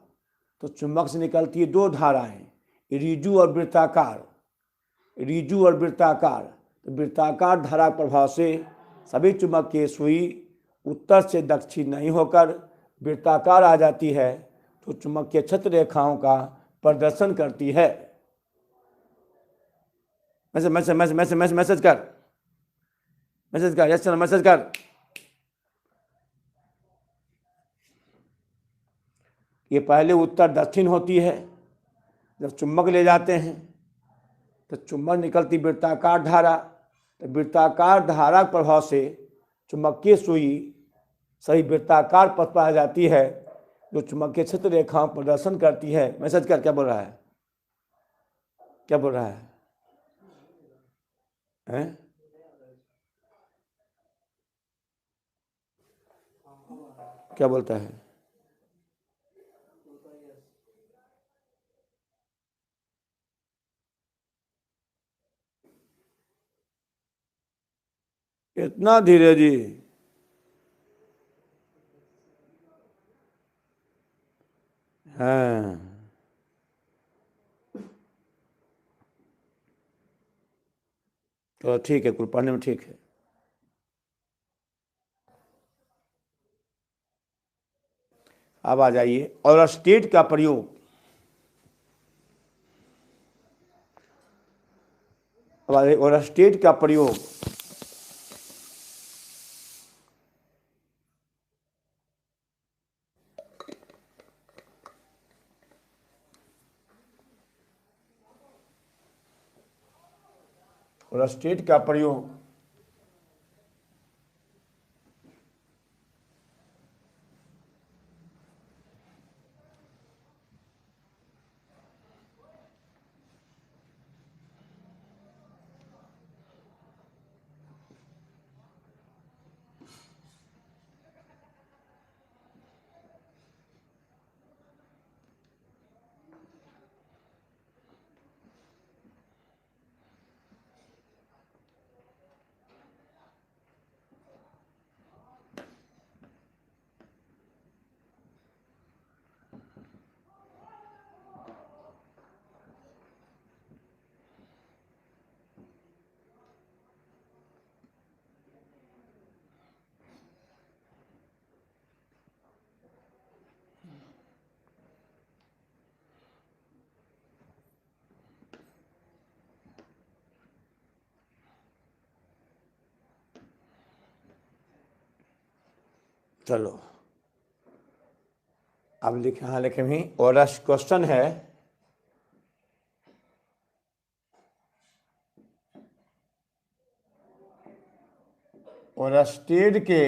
तो चुंबक से निकलती है दो धाराएं, ऋजु और वृत्ताकार। तो वृत्ताकार धारा प्रभाव से सभी चुंबकीय सुई उत्तर से दक्षिण नहीं होकर वृत्ताकार आ जाती है, तो चुंबकीय क्षेत्र रेखाओं का प्रदर्शन करती है। मैसेज कर। ये पहले उत्तर दक्षिण होती है। जब चुंबक ले जाते हैं तो चुंबक निकलती वृत्ताकार धारा। तो वृत्ताकार धारा के प्रभाव से चुंबकीय सुई सही वृत्ताकार पथ पर आ जाती है जो चुंबकीय क्षेत्र रेखाओं प्रदर्शन करती है। मैसेज कर। क्या बोल रहा है? हैं? क्या बोलता है? इतना धीरे जी? हाँ, तो ठीक है, कुल पढ़ने में ठीक है। अब आ जाइए और स्टेट का प्रयोग। और स्टेट का प्रयोग और स्टेट का प्रयोग चलो अब लिखे, हाँ लिखे भी। और क्वेश्चन है और स्टेट के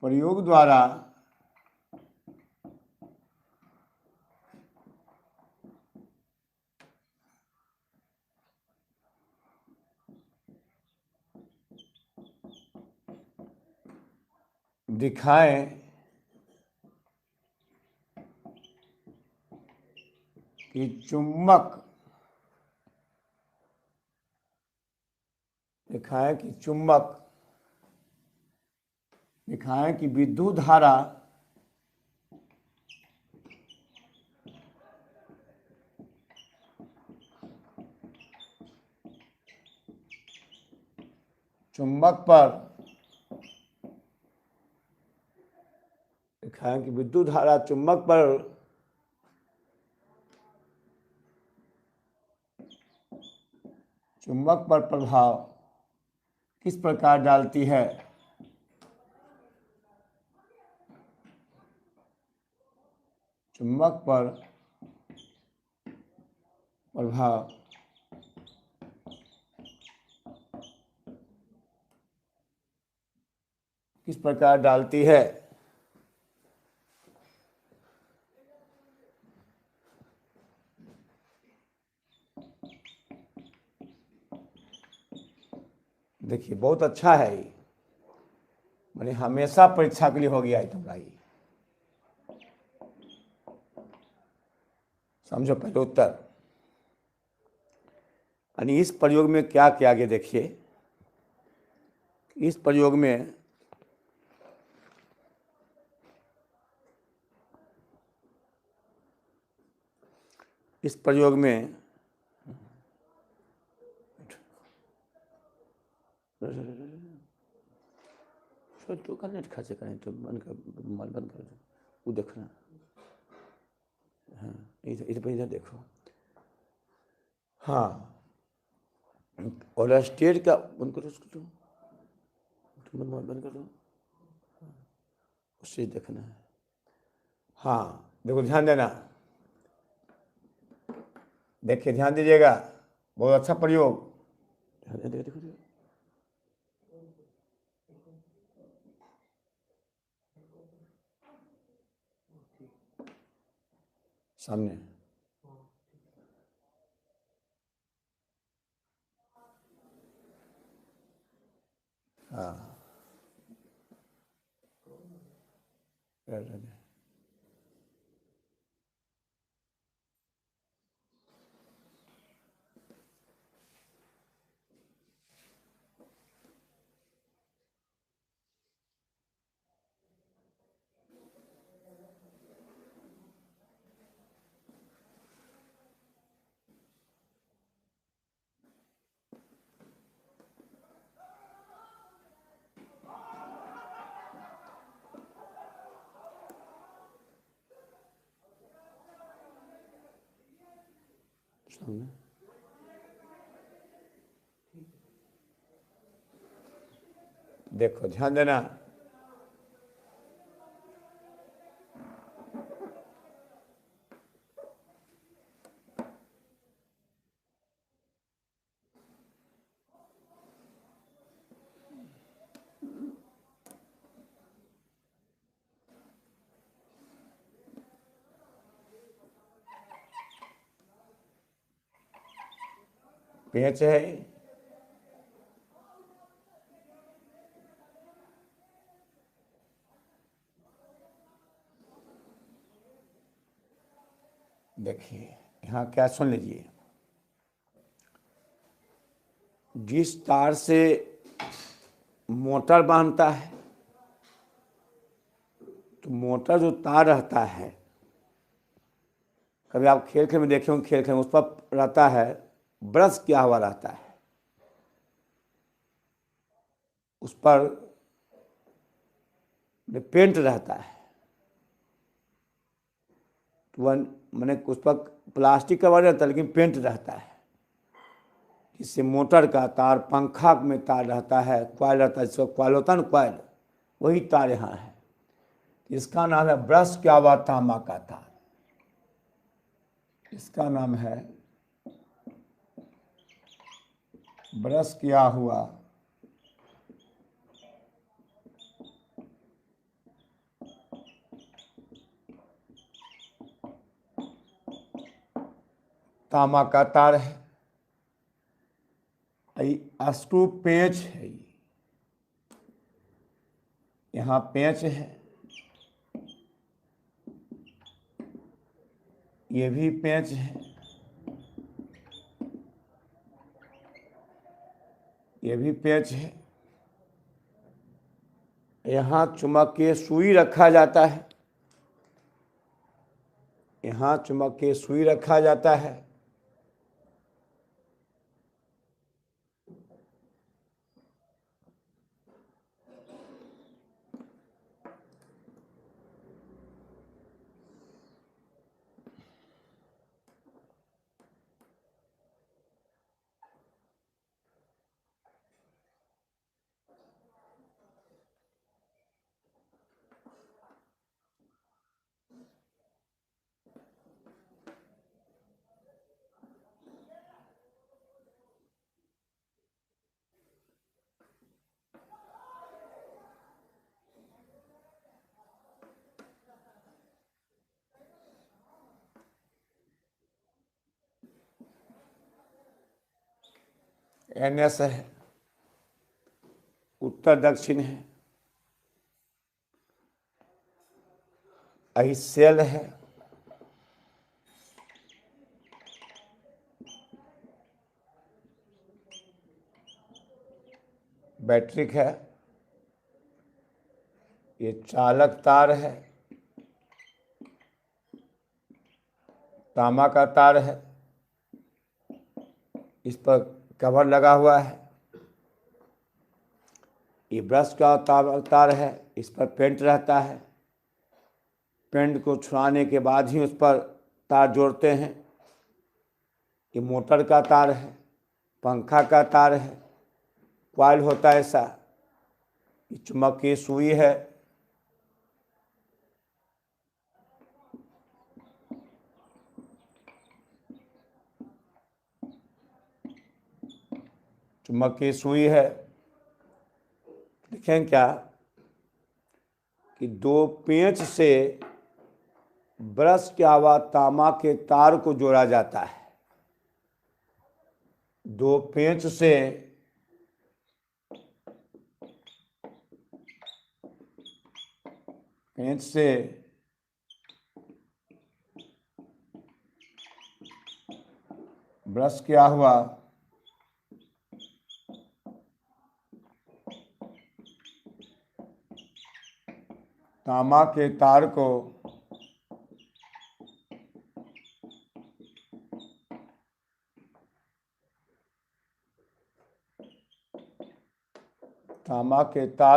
प्रयोग द्वारा दिखाएं कि चुंबक, दिखाएं कि चुंबक, दिखाएं कि विद्युत धारा चुंबक पर, दिखाएं कि विद्युत धारा चुंबक पर प्रभाव किस प्रकार डालती है। चुंबक पर प्रभाव किस प्रकार डालती है। देखिए बहुत अच्छा है ये, मैंने हमेशा परीक्षा के लिए हो गया है तुम्हारा ये। समझो पहले उत्तर। यानी इस प्रयोग में क्या किया गया, देखिए इस प्रयोग में तो का नेट खर्च करें तो बंद कर, मोबाइल बंद कर दो, वो देखना। हाँ इधर देखो। हाँ और स्टेट का बंद करो उसको, तुम मोबाइल बंद कर दो, उससे देखना है। हाँ देखो ध्यान देना, देखिए ध्यान दीजिएगा, बहुत अच्छा प्रयोग। देखो देखो देखो सामने। हाँ सामने। देखो ध्यान देना, पेंच है, देखिए यहाँ क्या सुन लीजिए, जिस तार से मोटर बांधता है, तो मोटर जो तार रहता है, कभी आप खेल खेल में देखे होंगे, खेल खेल में उस पर रहता है ब्रश किया हुआ रहता है, उस पर पेंट रहता है, तो वह मैंने उस पर प्लास्टिक का बना रहता है लेकिन पेंट रहता है, इससे मोटर का तार, पंखा में तार रहता है, कॉइल रहता है, जिसका कॉइल होता है ना, कॉइल, वही तार यहाँ है। इसका नाम है ब्रश किया हुआ तांबा का तार, इसका नाम है ब्रश किया हुआ तांबा का तार है। स्क्रू पेंच है, यहाँ पेंच है, ये भी पेंच है, ये भी पेंच है। यहाँ चुंबकीय सुई रखा जाता है, यहाँ चुंबकीय सुई रखा जाता है। NS है, उत्तर दक्षिण है, सेल है, बैटरिक है, ये चालक तार है, तांबा का तार है, इस पर कवर लगा हुआ है। ये ब्रश का तार है, इस पर पेंट रहता है, पेंट को छुड़ाने के बाद ही उस पर तार जोड़ते हैं। ये मोटर का तार है, पंखा का तार है, कॉइल होता है ऐसा, ये चुंबकीय सुई है, चुंबकीय सुई है। देखें क्या कि दो पेंच से ब्रश किया हुआ तांबा के तार को जोड़ा जाता है, दो पेंच से ब्रश किया हुआ तांबा के तार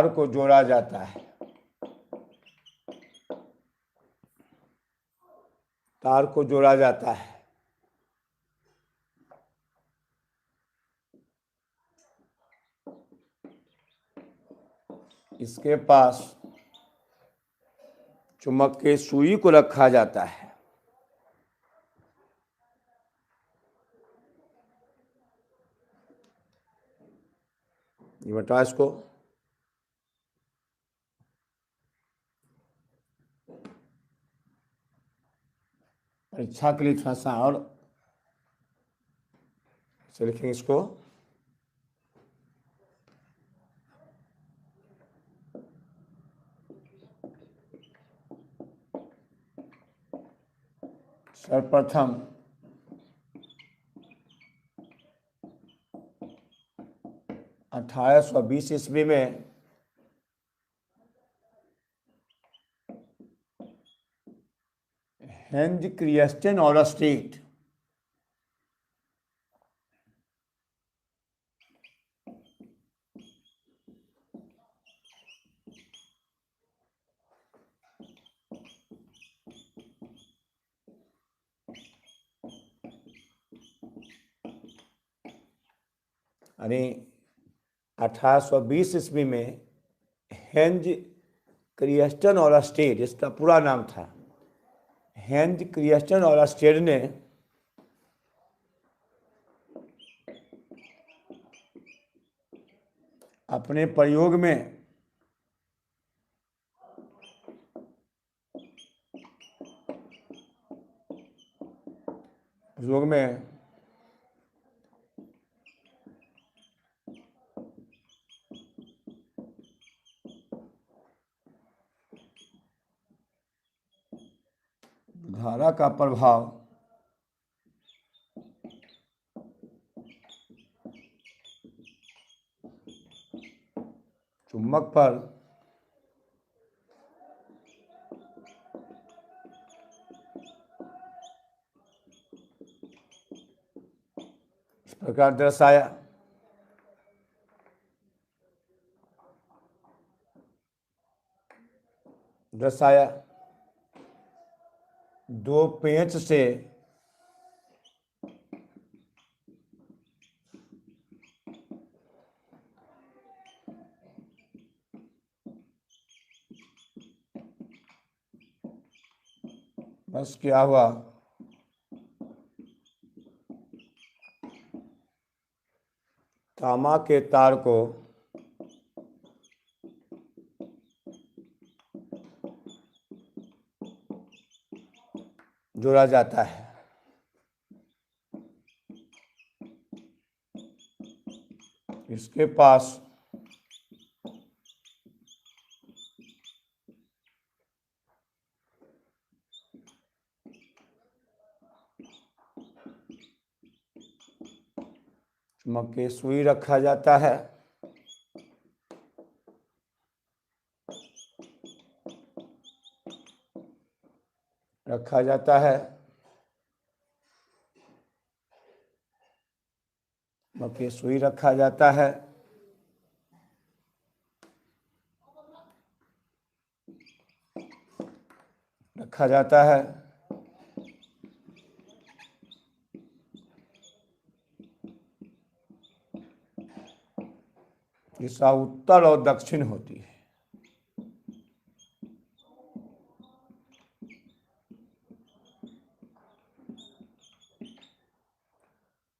को जोड़ा जाता है, तार को जोड़ा जाता है। इसके पास चुंबक के सुई को रखा जाता है, ये बता इसको, परीक्षा के लिए थोड़ा सा और से लिखेंगे इसको। सर्वप्रथम 1820 ईस्वी में हेंज क्रिस्टियन ऑलस्टीट यानी 1820 ईस्वी में हेंज क्रिस्टियन ऑलस्टीड, इसका पूरा नाम था हेंज क्रिस्टियन ऑलस्टीड, ने अपने प्रयोग में धारा का प्रभाव चुंबक पर इस प्रकार दर्शाया। दो पेंच से बस क्या हुआ, तांबा के तार को जोड़ा जाता है। इसके पास चुंबकीय सुई रखा जाता है। चुंबकीय सुई रखा जाता है। दिशा उत्तर और दक्षिण होती है।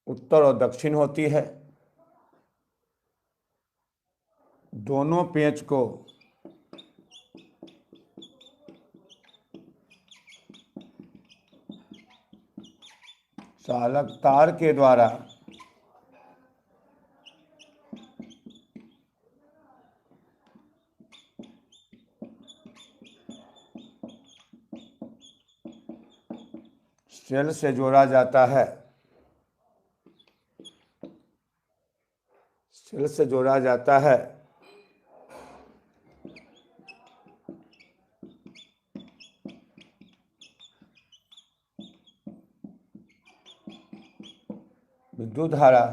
उत्तर और दक्षिण होती है। दोनों पेंच को चालक तार के द्वारा सेल से जोड़ा जाता है। विद्युत धारा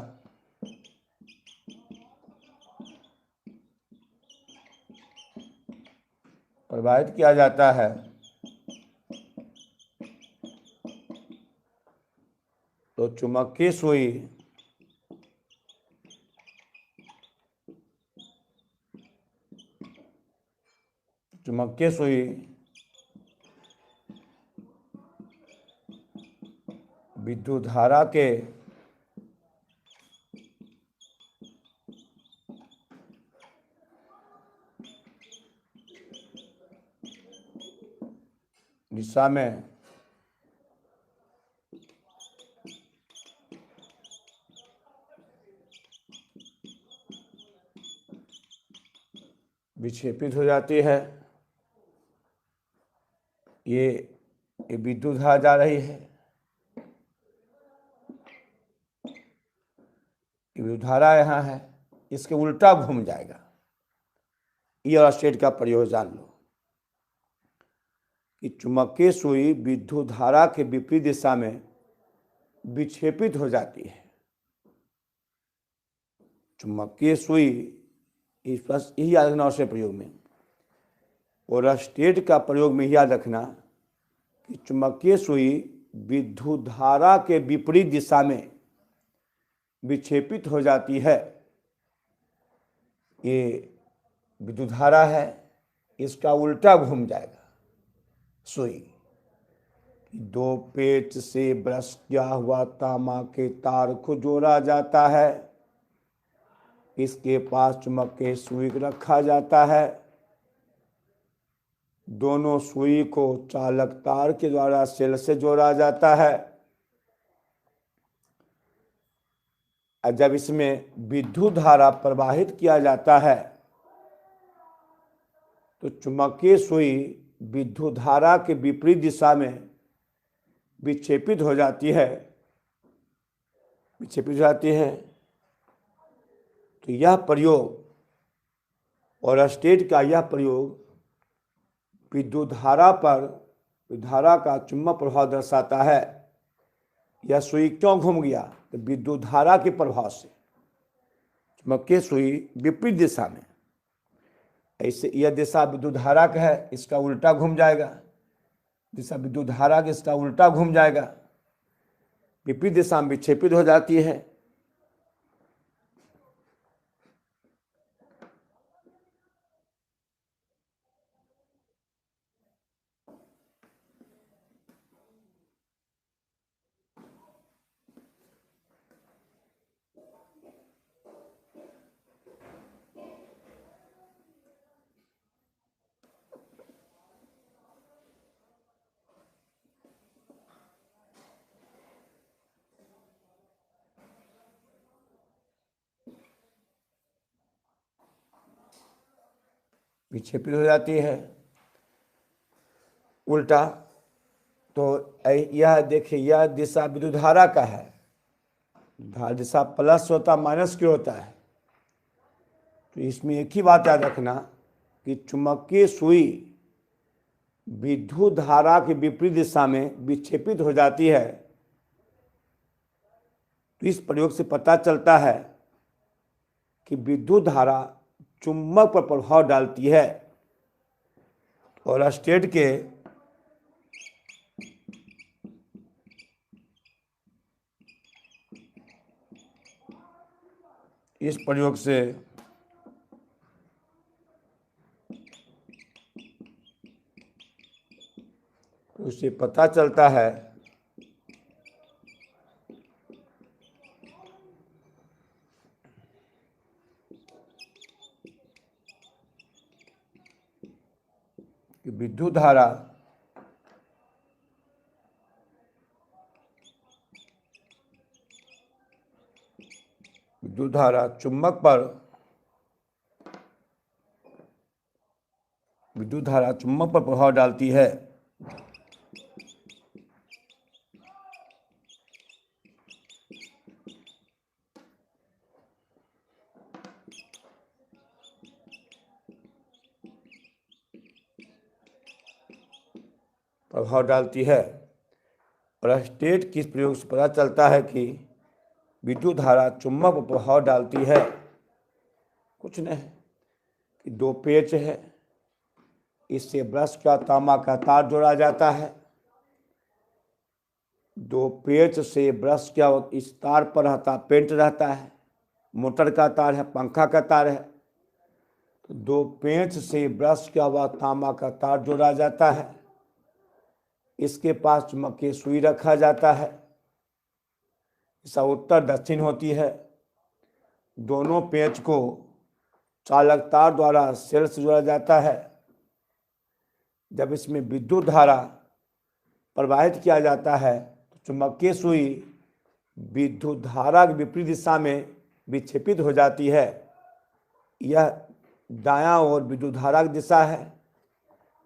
प्रवाहित किया जाता है। तो चुंबकीय सुई विद्युत धारा के दिशा में विक्षेपित हो जाती है। ये विद्युत धारा जा रही है, ये विद्युत धारा यहाँ है, इसके उल्टा घूम जाएगा। ये और स्टेट का प्रयोग जान लो कि चुंबकीय सुई विद्युत धारा के विपरीत दिशा में विक्षेपित हो जाती है। चुंबकीय सुई, इस पर यही याद रखना उसके प्रयोग में, और स्टेट का प्रयोग में याद रखना कि चुंबकीय सुई विद्युत धारा के विपरीत दिशा में विक्षेपित हो जाती है। ये विद्युत धारा है, इसका उल्टा घूम जाएगा सुई। दो पेच से ब्रश किया हुआ तांबा के तार को जोड़ा जाता है, इसके पास चुंबकीय सुई रखा जाता है। दोनों सुई को चालक तार के द्वारा सेल से जोड़ा जाता है। जब इसमें विद्युत धारा प्रवाहित किया जाता है तो चुंबकीय सुई विद्युत धारा के विपरीत दिशा में विक्षेपित हो जाती है, तो यह प्रयोग और स्टेट का यह प्रयोग विद्युत धारा पर धारा का चुंबक प्रभाव दर्शाता है। यह सुई क्यों घूम गया? तो विद्युत धारा के प्रभाव से चुंबकीय सुई विपरीत दिशा में, ऐसे यह दिशा विद्युत धारा का है, इसका उल्टा घूम जाएगा। दिशा विद्युत धारा का, इसका उल्टा घूम जाएगा, विपरीत दिशा में विक्षेपित हो जाती है। विक्षेपित हो जाती है उल्टा। तो यह देखिए, यह दिशा विद्युत धारा का है, धारा दिशा प्लस होता माइनस क्यों होता है? तो इसमें एक ही बात याद रखना कि चुंबकीय सुई विद्युत धारा के विपरीत दिशा में विक्षेपित हो जाती है। तो इस प्रयोग से पता चलता है कि विद्युत धारा चुंबक पर प्रभाव डालती है, और स्टेट के इस प्रयोग से उसे पता चलता है कि विद्युत धारा चुंबक पर प्रभाव डालती है। और स्टेट के इस प्रयोग से पता चलता है कि विद्युत धारा चुंबक पर प्रभाव डालती है। कुछ नहीं कि दो पेच है, इससे ब्रश का तांबा का तार जोड़ा जाता है। दो पेच से ब्रश का इस तार पर रहता पेंट रहता है, मोटर का तार है, पंखा का तार है। तो दो पेच से ब्रश का वह तांबा का तार जोड़ा जाता है, इसके पास चुंबकीय सुई रखा जाता है। दिशा उत्तर दक्षिण होती है। दोनों पेच को चालक तार द्वारा सेल से जोड़ा जाता है। जब इसमें विद्युत धारा प्रवाहित किया जाता है तो चुंबकीय सुई विद्युत धारा की विपरीत दिशा में विक्षेपित हो जाती है। यह दायां ओर विद्युत धारा की दिशा है,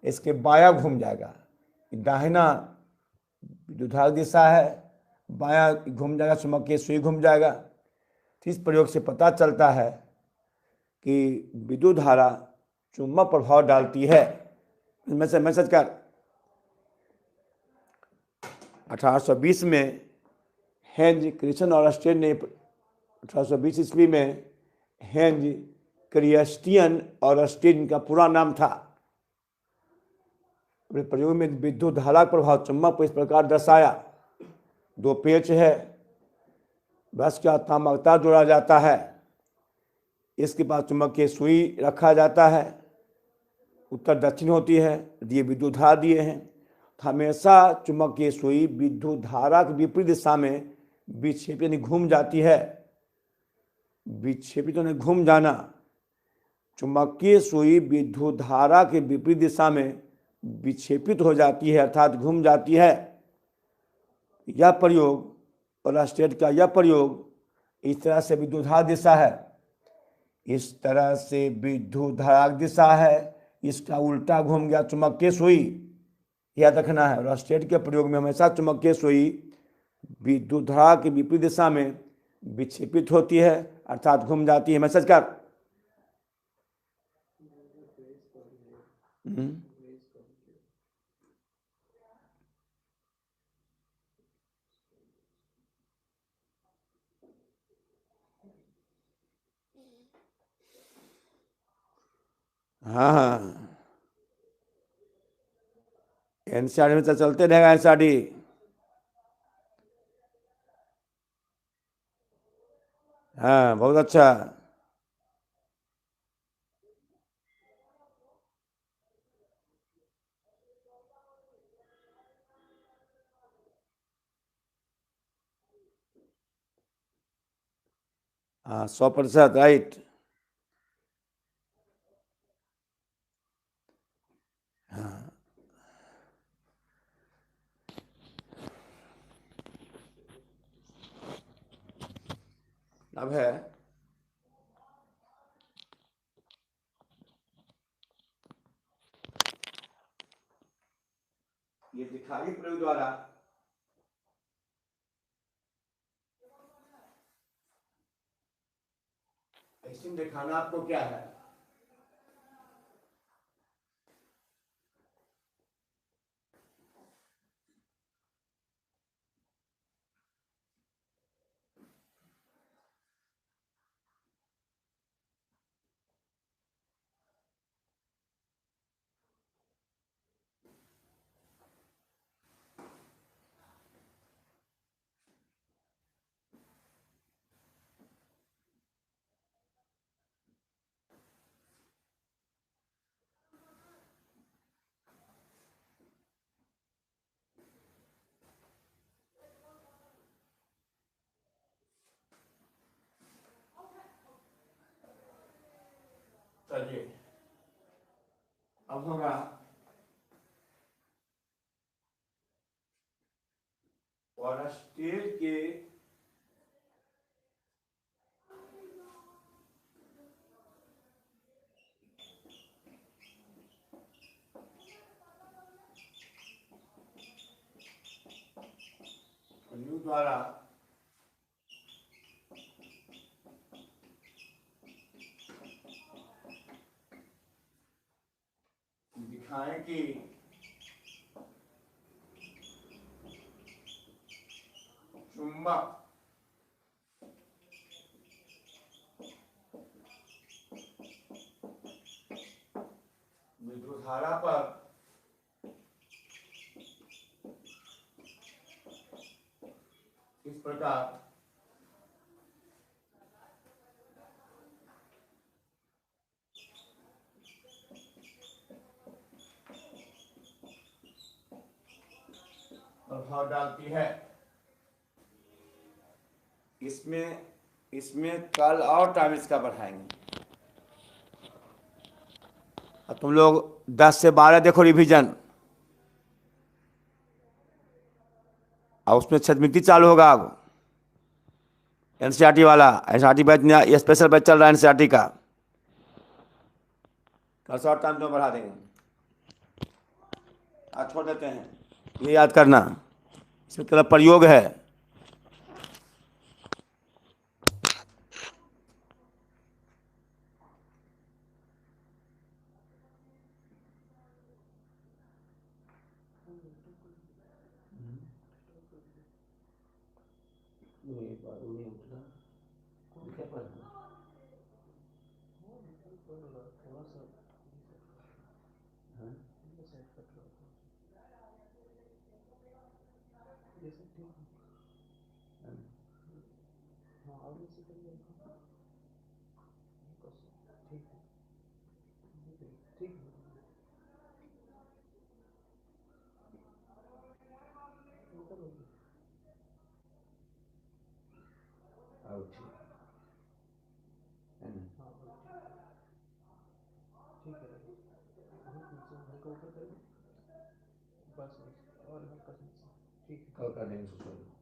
इसके बायां घूम जाएगा। दाहिना विद्युत धारा की दिशा है, बायां घूम जाएगा, चुंबकीय सुई घूम जाएगा। तो इस प्रयोग से पता चलता है कि विद्युत धारा चुंबक प्रभाव डालती है। मैसेज कर 1820 में हेनरी क्रिस्टियन और स्टेन ने 1820 ईस्वी में हेनरी क्रिस्टियन और स्टेन का पूरा नाम था। अपने प्रयोग में विद्युत धारा प्रभाव चुंबक पर इस प्रकार दर्शाया। 2 पेच है, बस का ताम्रता जोड़ा जाता है, इसके पास चुंबकीय सुई रखा जाता है, उत्तर दक्षिण होती है, दिए विद्युत धारा दिए हैं। हमेशा चुंबकीय सुई विद्युत धारा की विपरीत दिशा में विक्षेपित यानी घूम जाती है। विक्षेपित यानी घूम जाना, चुंबकीय सुई विद्युत धारा के विपरीत दिशा में विक्षेपित हो जाती है, अर्थात घूम जाती है। यह प्रयोग और स्टेट का यह प्रयोग इस तरह से विद्युत धारा दिशा है, इस तरह से विद्युत धारा दिशा है, इसका उल्टा घूम गया चुंबकीय सुई, याद रखना है। और स्टेट के प्रयोग में हमेशा चुंबकीय सुई विद्युत धारा की विपरीत दिशा में विक्षेपित होती है, अर्थात घूम जाती है। मैसेज कर हाँ, एनसीईआरटी में तो चलते रहेगा एनसीईआरटी। हाँ, बहुत अच्छा। हाँ, 100% राइट। हाँ, अब है ये दिखाई प्रयोग द्वारा इसमें दिखाना आपको क्या है, चलिए अब होगा और स्टेट के प्रयोग द्वारा दिखाएं कि चुंबक विद्युत धारा पर इस प्रकार प्रभाव डालती है। इसमें इसमें कल और टाइम इसका बढ़ाएंगे। अब तुम लोग 10 से 12 देखो रिवीजन, और उसमें छात्रवृत्ति चालू होगा। अब एनसीईआरटी वाला एनसीईआरटी बैच, स्पेशल बैच चल रहा है एनसीईआरटी का। थोड़ा और टाइम तो बढ़ा देंगे, आज छोड़ देते हैं, ये याद करना इसका प्रयोग है। थोड़ा सा ये सेट कर लो, ये सब ठीक है। हाँ और ये सब करिए, ठीक है, ठीक है, वो कर लो। हाँ ठीक है, नीचे हल्का ऊपर करिए, बस और हल्का नीचे, ठीक है। कल कर देंगे।